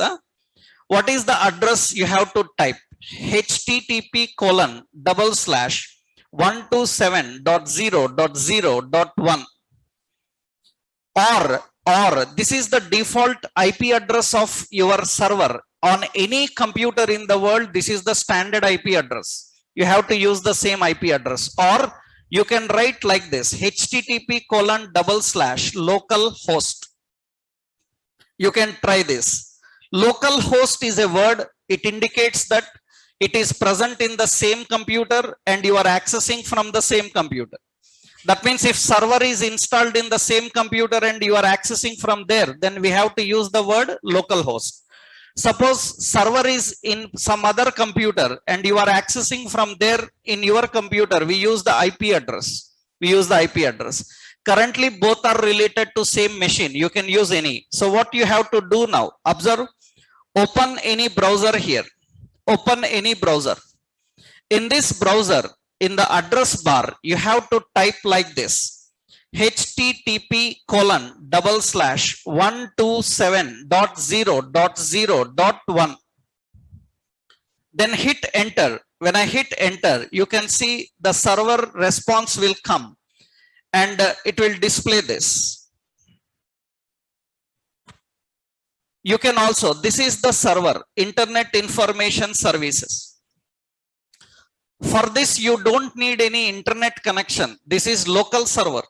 What is the address you have to type? http://127.0.0.1 or this is the default IP address of your server on any computer in the world. This is the standard IP address. You have to use the same IP address, or you can write like this: http://localhost. You can try this. Localhost is a word. It indicates that it is present in the same computer and you are accessing from the same computer. That means if server is installed in the same computer and you are accessing from there, then we have to use the word localhost. Suppose server is in some other computer and you are accessing from there in your computer, we use the IP address. We use the IP address. Currently, both are related to same machine. You can use any. So what you have to do now, observe, open any browser here. Open any browser. In this browser, in the address bar, you have to type like this: http://127.0.0.1. Then hit enter. When I hit enter, you can see the server response will come and it will display this. You can also, this is the server, Internet Information Services. For this, you don't need any internet connection. This is local server.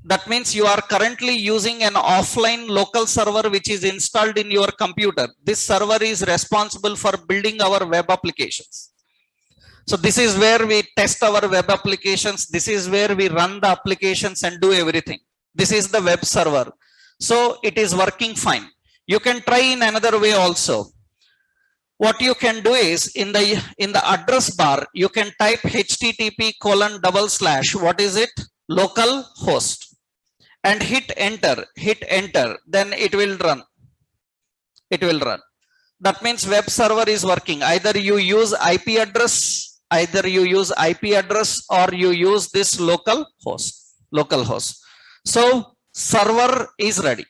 That means you are currently using an offline local server which is installed in your computer. This server is responsible for building our web applications. So this is where we test our web applications. This is where we run the applications and do everything. This is the web server. So it is working fine. You can try in another way also. What you can do is in the address bar, you can type http:// what is it? Localhost, and hit enter, then it will run. It will run. That means web server is working. Either you use IP address, or you use this localhost. So server is ready.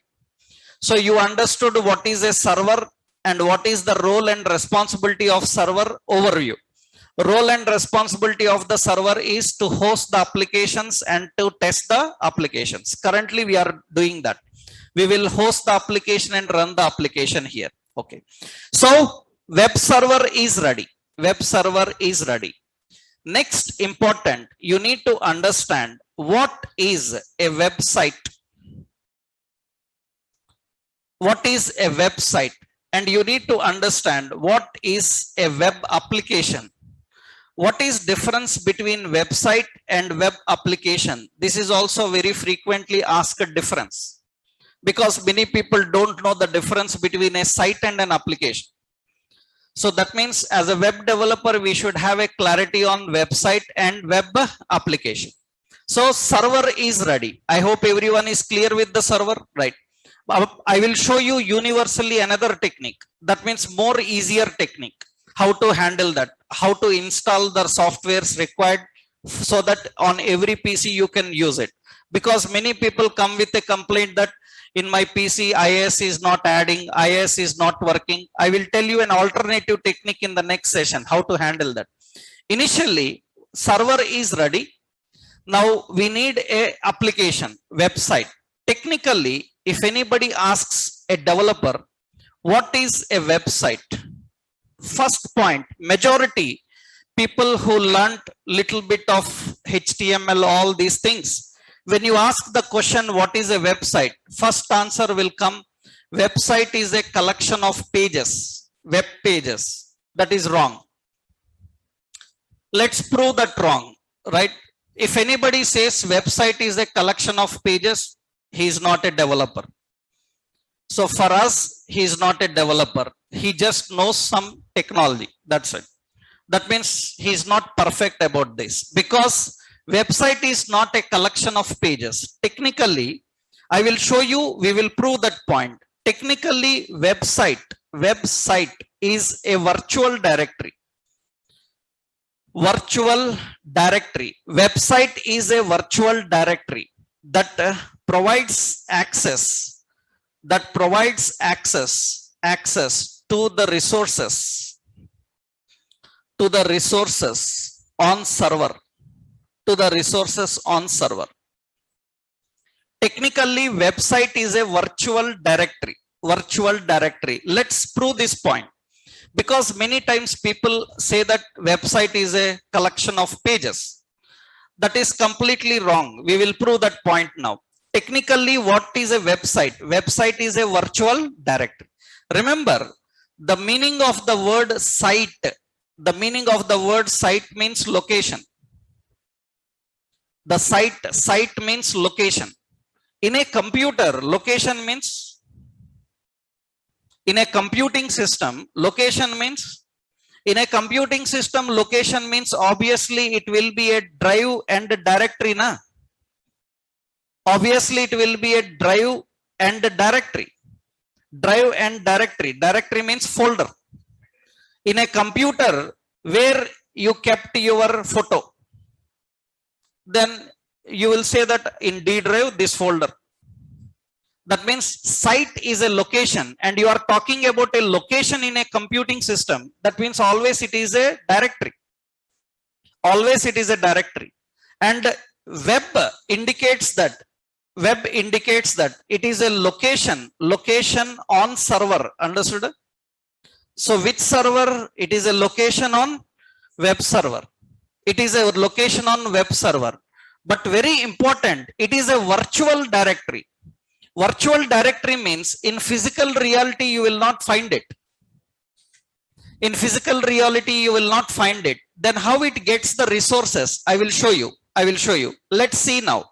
So you understood what is a server and what is the role and responsibility of server. Overview. Role and responsibility of the server is to host the applications and to test the applications. Currently we are doing that. We will host the application and run the application here. Okay. So web server is ready. Web server is ready. Next important, you need to understand what is a website. What is a website? And you need to understand what is a web application. What is difference between website and web application? This is also very frequently asked difference, because many people don't know the difference between a site and an application. So that means as a web developer, we should have a clarity on website and web application. So server is ready. I hope everyone is clear with the server, right? I will show you universally another technique. That means more easier technique. How to handle that, how to install the softwares required so that on every PC you can use it. Because many people come with a complaint that in my PC IIS is not adding, IIS is not working. I will tell you an alternative technique in the next session, how to handle that. Initially, server is ready. Now we need a application, website. Technically, if anybody asks a developer, what is a website? First point, majority people who learned little bit of HTML, all these things, when you ask the question, what is a website? First answer will come, website is a collection of pages, web pages. That is wrong. Let's prove that wrong, right? If anybody says website is a collection of pages, he is not a developer. So for us, he is not a developer. He just knows some technology. That's it. That means he is not perfect about this, because website is not a collection of pages. Technically, I will show you, we will prove that point. Technically, website is a virtual directory. Virtual directory. Website is a virtual directory that provides access to the resources on server, Technically, website is a virtual directory. Let's prove this point, because many times people say that website is a collection of pages. That is completely wrong. We will prove that point now. Technically, what is a website? Website is a virtual directory. Remember, the meaning of the word site, means location. The site means location. In a computer, location means, in a computing system, location means obviously it will be a drive and a directory, na? Obviously it will be a drive and a directory. Directory means folder. In a computer where you kept your photo, then you will say that in D drive this folder. That means site is a location, and you are talking about a location in a computing system. That means always it is a directory. And web indicates that it is a location on server. Understood? So which server? It is a location on web server. But very important, it is a virtual directory. Virtual directory means in physical reality you will not find it. Then how it gets the resources? I will show you. Let's see now.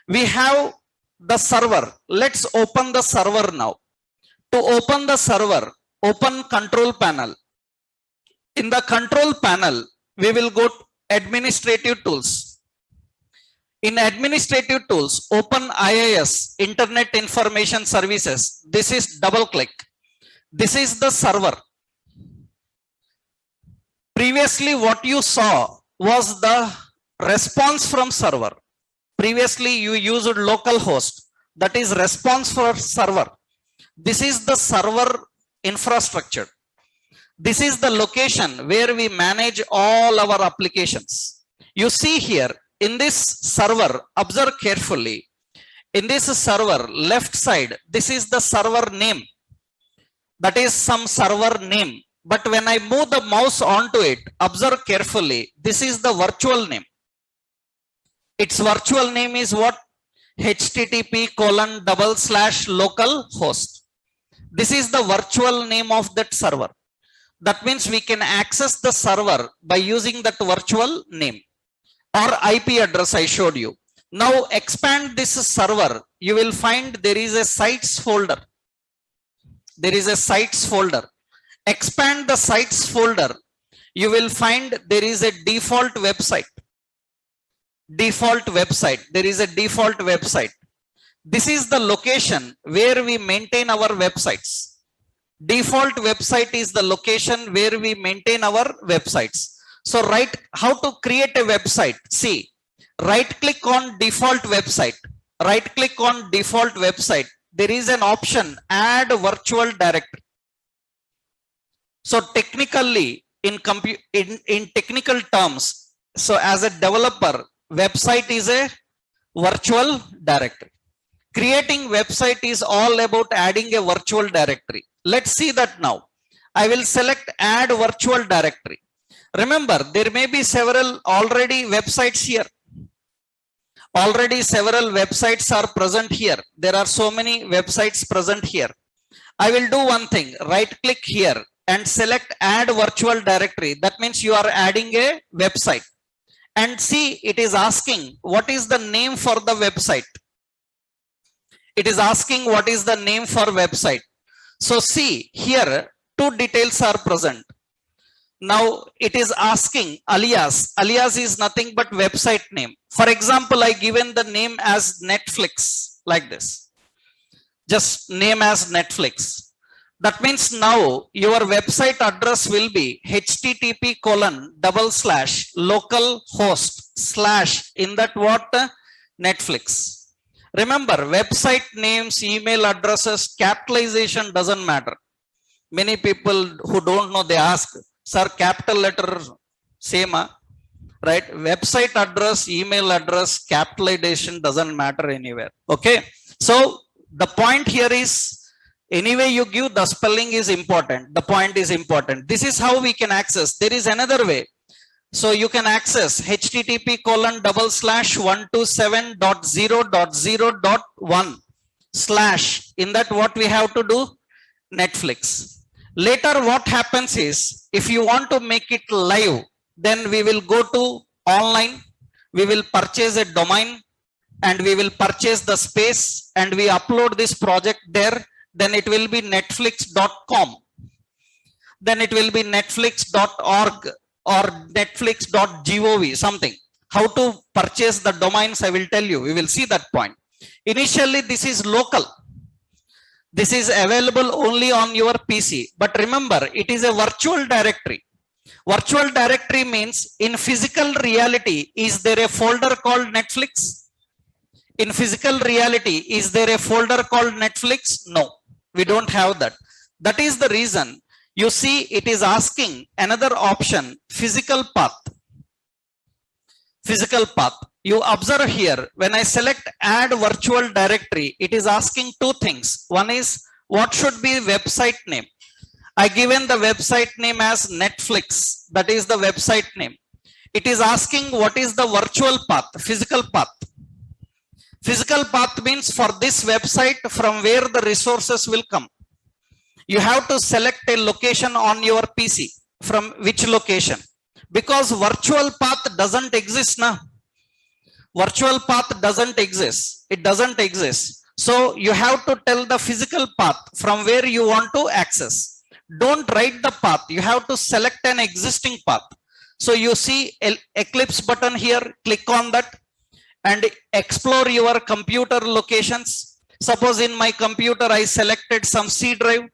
We have the server. Let's open the server now. To open the server, open control panel. In the control panel, we will go to administrative tools. In administrative tools, open IIS, Internet Information Services. This is double click. This is the server. Previously, what you saw was the response from server. Previously, you used localhost. That is response for server. This is the server infrastructure. This is the location where we manage all our applications. You see here, in this server, observe carefully. In this server, left side, this is the server name. That is some server name. But when I move the mouse onto it, observe carefully. This is the virtual name. Its virtual name is what? http://localhost. This is the virtual name of that server. That means we can access the server by using that virtual name or IP address I showed you. Now expand this server. You will find there is a sites folder. Expand the sites folder. You will find there is a default website. There is a default website. This is the location where we maintain our websites. Default website is the location where we maintain our websites. So how to create a website? See, right click on default website. There is an option, add virtual directory. So technically, in technical terms, so as a developer, website is a virtual directory. Creating website is all about adding a virtual directory. Let's see that now. I will select add virtual directory. Remember, there may be several already websites here. Several websites are present here. There are so many websites present here. I will do one thing, right click here and select add virtual directory. That means you are adding a website. And see, it is asking what is the name for the website. So see, here two details are present. Now it is asking alias. Alias is nothing but website name. For example, I given the name as Netflix, like this. Just name as Netflix. That means now your website address will be http://localhost/ in that what? Netflix. Remember, website names, email addresses, capitalization doesn't matter. Many people who don't know, they ask, sir, capital letter same, right? Website address, email address, capitalization doesn't matter anywhere. Okay. So the point here is, anyway you give, the spelling is important. The point is important. This is how we can access. There is another way. So you can access http://127.0.0.1/ in that what we have to do? Netflix. Later what happens is, if you want to make it live, then we will go to online, we will purchase a domain and we will purchase the space and we upload this project there. Then it will be netflix.com. Then it will be netflix.org or netflix.gov, something. How to purchase the domains, I will tell you. We will see that point. Initially, this is local. This is available only on your PC. But remember, it is a virtual directory. Virtual directory means in physical reality, is there a folder called Netflix? In physical reality, is there a folder called Netflix? No, we don't have that. That is the reason you see it is asking another option, physical path. Physical path. You observe here, when I select add virtual directory, it is asking two things. One is, what should be website name? I given the website name as Netflix. That is the website name. It is asking what is the virtual path, physical path. Physical path means for this website from where the resources will come. You have to select a location on your PC. From which location? Because virtual path doesn't exist now. Virtual path doesn't exist. It doesn't exist. So you have to tell the physical path from where you want to access. Don't write the path. You have to select an existing path. So you see Eclipse button here. Click on that and explore your computer locations. Suppose in my computer I selected some C drive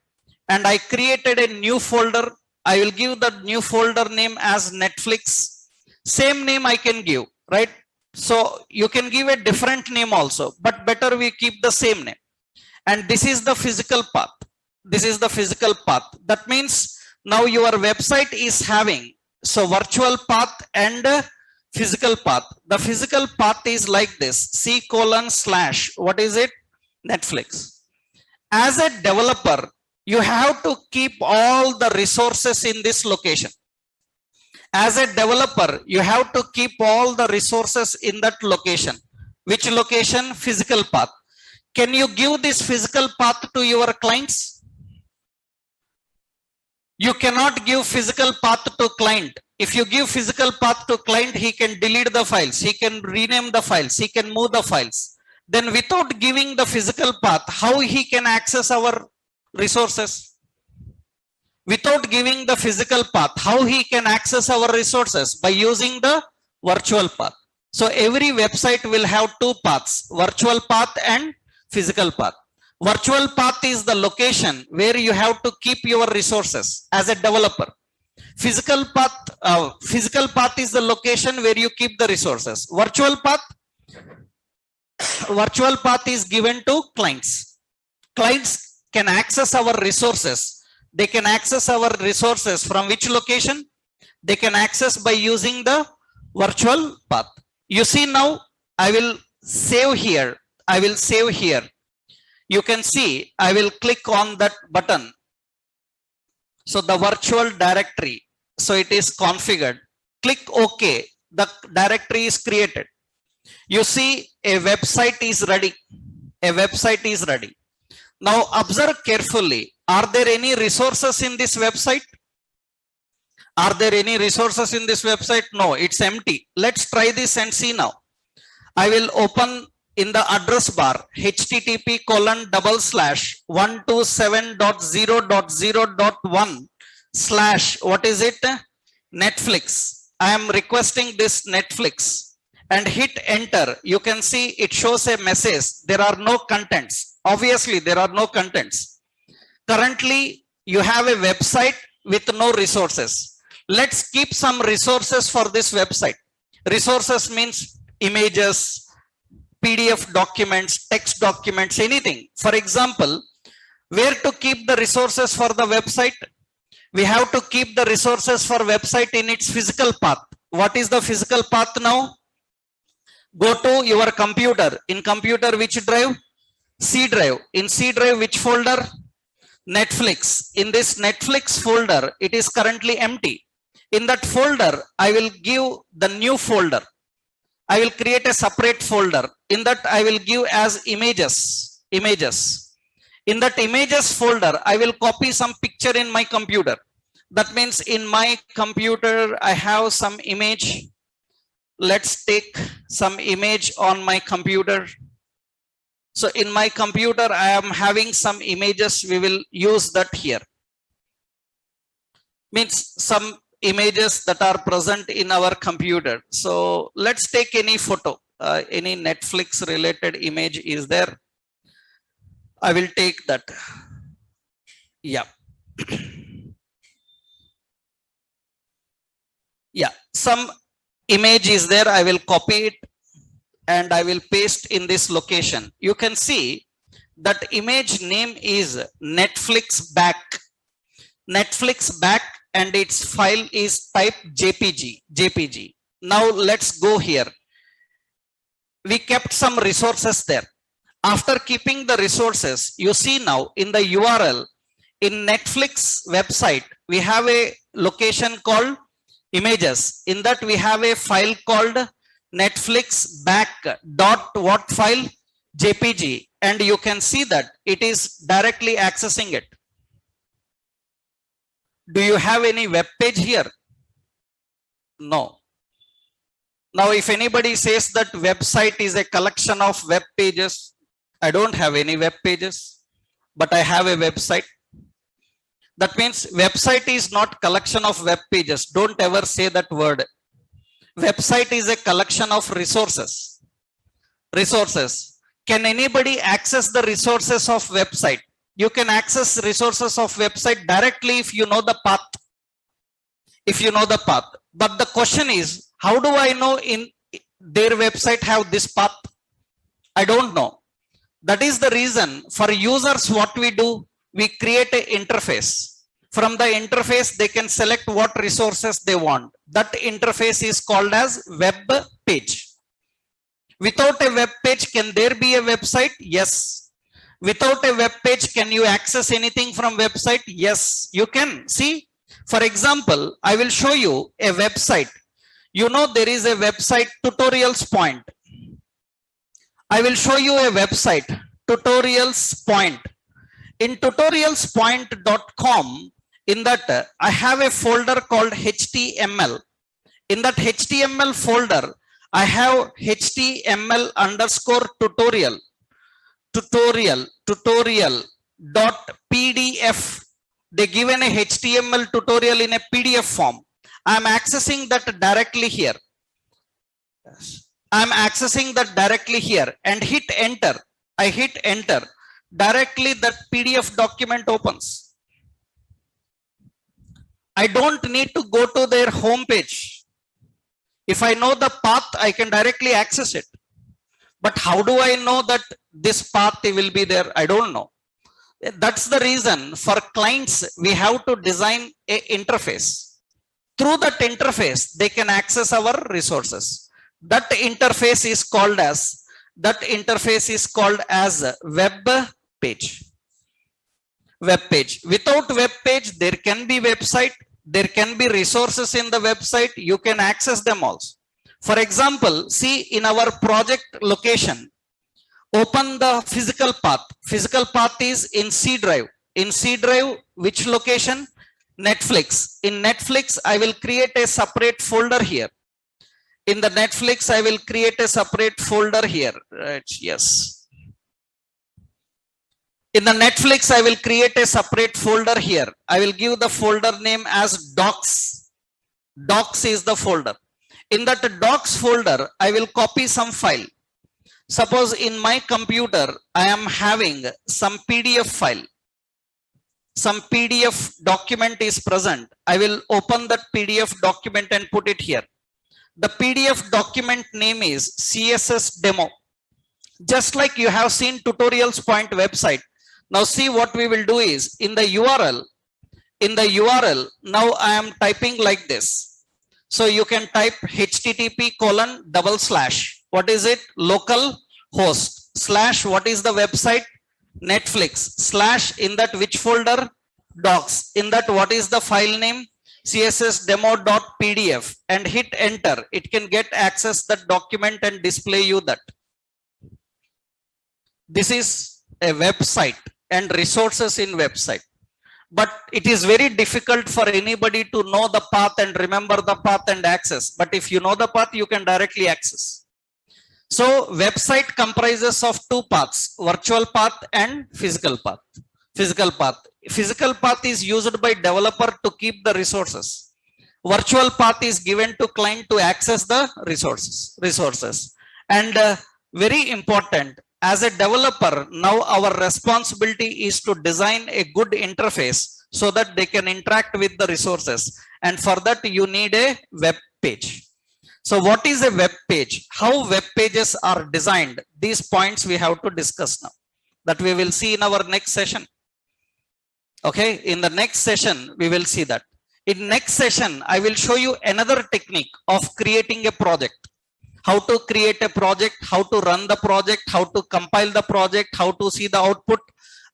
and I created a new folder. I will give the new folder name as Netflix. Same name I can give, right? So you can give a different name also, but better we keep the same name. And this is the physical path. This is the physical path. That means now your website is having so virtual path and physical path. The physical path is like this, C:/ what is it? Netflix. As a developer, you have to keep all the resources in this location. As a developer, you have to keep all the resources in that location. Which location? Physical path. Can you give this physical path to your clients? You cannot give physical path to client. If you give physical path to client, he can delete the files, he can rename the files, he can move the files. Then without giving the physical path, how he can access our resources? Without giving the physical path, how he can access our resources? By using the virtual path. So every website will have two paths, virtual path and physical path. Virtual path is the location where you have to keep your resources as a developer. Physical path is the location where you keep the resources. Virtual path is given to clients. Clients can access our resources. They can access our resources from which location? They can access by using the virtual path. You see now, I will save here. I will save here. You can see, I will click on that button. So the virtual directory, so it is configured. Click OK. The directory is created. You see a website is ready. A website is ready. Now observe carefully. Are there any resources in this website? Are there any resources in this website? No, it's empty. Let's try this and see now. I will open in the address bar http://127.0.0.1/ what is it? Netflix. I am requesting this Netflix and hit enter. You can see it shows a message. There are no contents. Obviously, there are no contents. Currently, you have a website with no resources. Let's keep some resources for this website. Resources means images, PDF documents, text documents, anything. For example, where to keep the resources for the website? We have to keep the resources for website in its physical path. What is the physical path now? Go to your computer. In computer, which drive? C drive. In C drive, which folder? Netflix. In this Netflix folder, it is currently empty. In that folder, I will give the new folder. I will create a separate folder. In that, I will give as images. Images. In that images folder, I will copy some picture in my computer. That means in my computer, I have some image. Let's take some image on my computer. So in my computer, I am having some images. We will use that here. Means some images that are present in our computer. So let's take any photo, any Netflix related image is there. I will take that. Yeah. Yeah, some image is there. I will copy it and I will paste in this location. You can see that image name is Netflix back. Netflix back, and its file is type JPG. JPG. Now let's go here. We kept some resources there. After keeping the resources, you see now in the URL in Netflix website, we have a location called images. In that we have a file called Netflix back dot what file? JPG. And you can see that it is directly accessing it. Do you have any web page here? No. Now, if anybody says that website is a collection of web pages, I don't have any web pages, but I have a website. That means website is not collection of web pages. Don't ever say that word. Website is a collection of resources. Resources. Can anybody access the resources of website? You can access resources of website directly if you know the path. If you know the path. But the question is, how do I know in their website have this path? I don't know. That is the reason for users what we do, we create an interface. From the interface, they can select what resources they want. That interface is called as web page. Without a web page, can there be a website? Yes. Without a web page, can you access anything from website? Yes, you can. See, for example, I will show you a website. You know, there is a website, tutorials point. I will show you a website, tutorials point. In tutorialspoint.com, in that I have a folder called HTML. In that HTML folder, I have HTML underscore tutorial dot PDF. They given a HTML tutorial in a PDF form. I am accessing that directly here. Yes. I am accessing that directly here and hit enter. I hit enter. Directly that PDF document opens. I don't need to go to their home page. If I know the path, I can directly access it. But how do I know that this path will be there? I don't know. That's the reason for clients, we have to design an interface. Through that interface, they can access our resources. That interface is called as web page. Web page. Without web page, there can be website. There can be resources in the website. You can access them also. For example, see in our project location, open the physical path. Physical path is in C drive. In C drive, which location? Netflix. In Netflix, I will create a separate folder here. In the Netflix, I will create a separate folder here. Right, yes. In the Netflix, I will create a separate folder here. I will give the folder name as docs. Docs is the folder. In that docs folder, I will copy some file. Suppose in my computer, I am having some PDF file. some PDF document is present. I will open that PDF document and put it here. The PDF document name is CSS demo. Just like you have seen tutorials point website. Now see what we will do is in the URL, now I am typing like this. So you can type http:// what is it? Local host / what is the website? Netflix / in that which folder? Docs. In that what is the file name? CSS demo.pdf, and hit enter. It can get access that document and display you that. This is a website and resources in website. But it is very difficult for anybody to know the path and remember the path and access. But if you know the path, you can directly access. So website comprises of two paths, virtual path and physical path. Physical path is used by developer to keep the resources. Virtual path is given to client to access the resources. And very important, as a developer, now our responsibility is to design a good interface so that they can interact with the resources. And for that, you need a web page. So what is a web page? How web pages are designed? These points we have to discuss now. That we will see in our next session. Okay, in the next session, we will see that. In next session, I will show you another technique of creating a project. How to create a project, how to run the project, how to compile the project, how to see the output.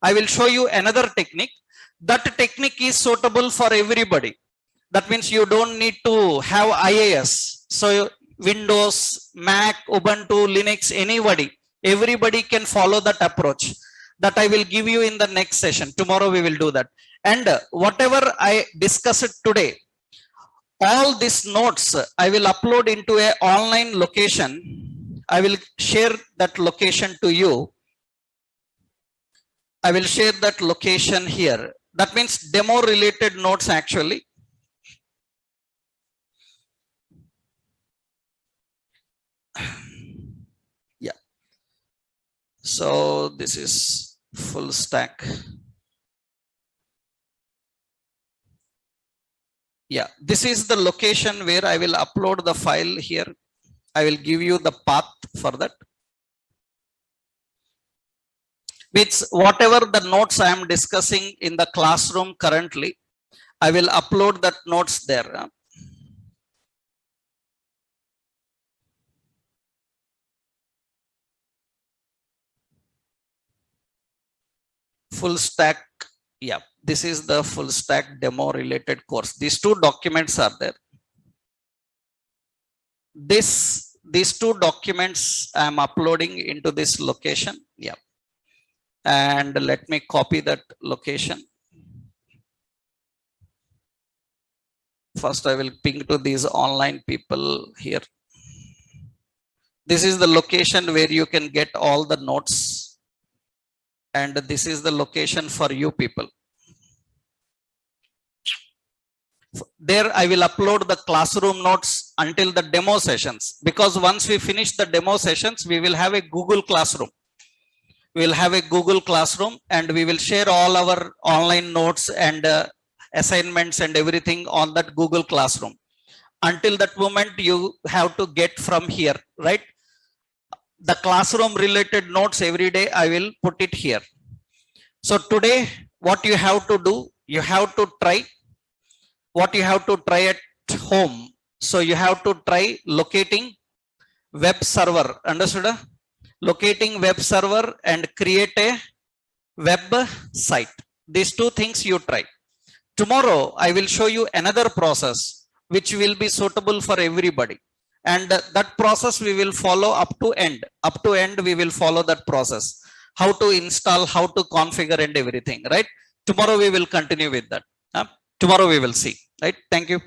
I will show you another technique. That technique is suitable for everybody. That means you don't need to have IAS. So Windows, Mac, Ubuntu, Linux, anybody, everybody can follow that approach. That I will give you in the next session. Tomorrow we will do that. And whatever I discussed today, all these notes I will upload into a online location. I will share that location to you. I will share that location here. That means demo related notes actually. Yeah. So this is full stack. Yeah, this is the location where I will upload the file here. I will give you the path for that. It's whatever the notes I am discussing in the classroom currently, I will upload that notes there. Full stack. Yeah, this is the full stack demo related course. These two documents are there. These two documents I am uploading into this location. Yeah. And let me copy that location. First, I will ping to these online people here. This is the location where you can get all the notes. And this is the location for you people. There I will upload the classroom notes until the demo sessions. Because once we finish the demo sessions, we will have a Google Classroom. We will have a Google Classroom and we will share all our online notes and assignments and everything on that Google Classroom. Until that moment, you have to get from here, right? The classroom related notes every day, I will put it here. So today, what you have to do, you have to try what you have to try at home. So you have to try locating web server. Understood? Locating web server and create a web site. These two things you try. Tomorrow, I will show you another process which will be suitable for everybody. And that process we will follow up to end. Up to end, we will follow that process. How to install, how to configure and everything, right? Tomorrow we will continue with that. Tomorrow we will see, right? Thank you.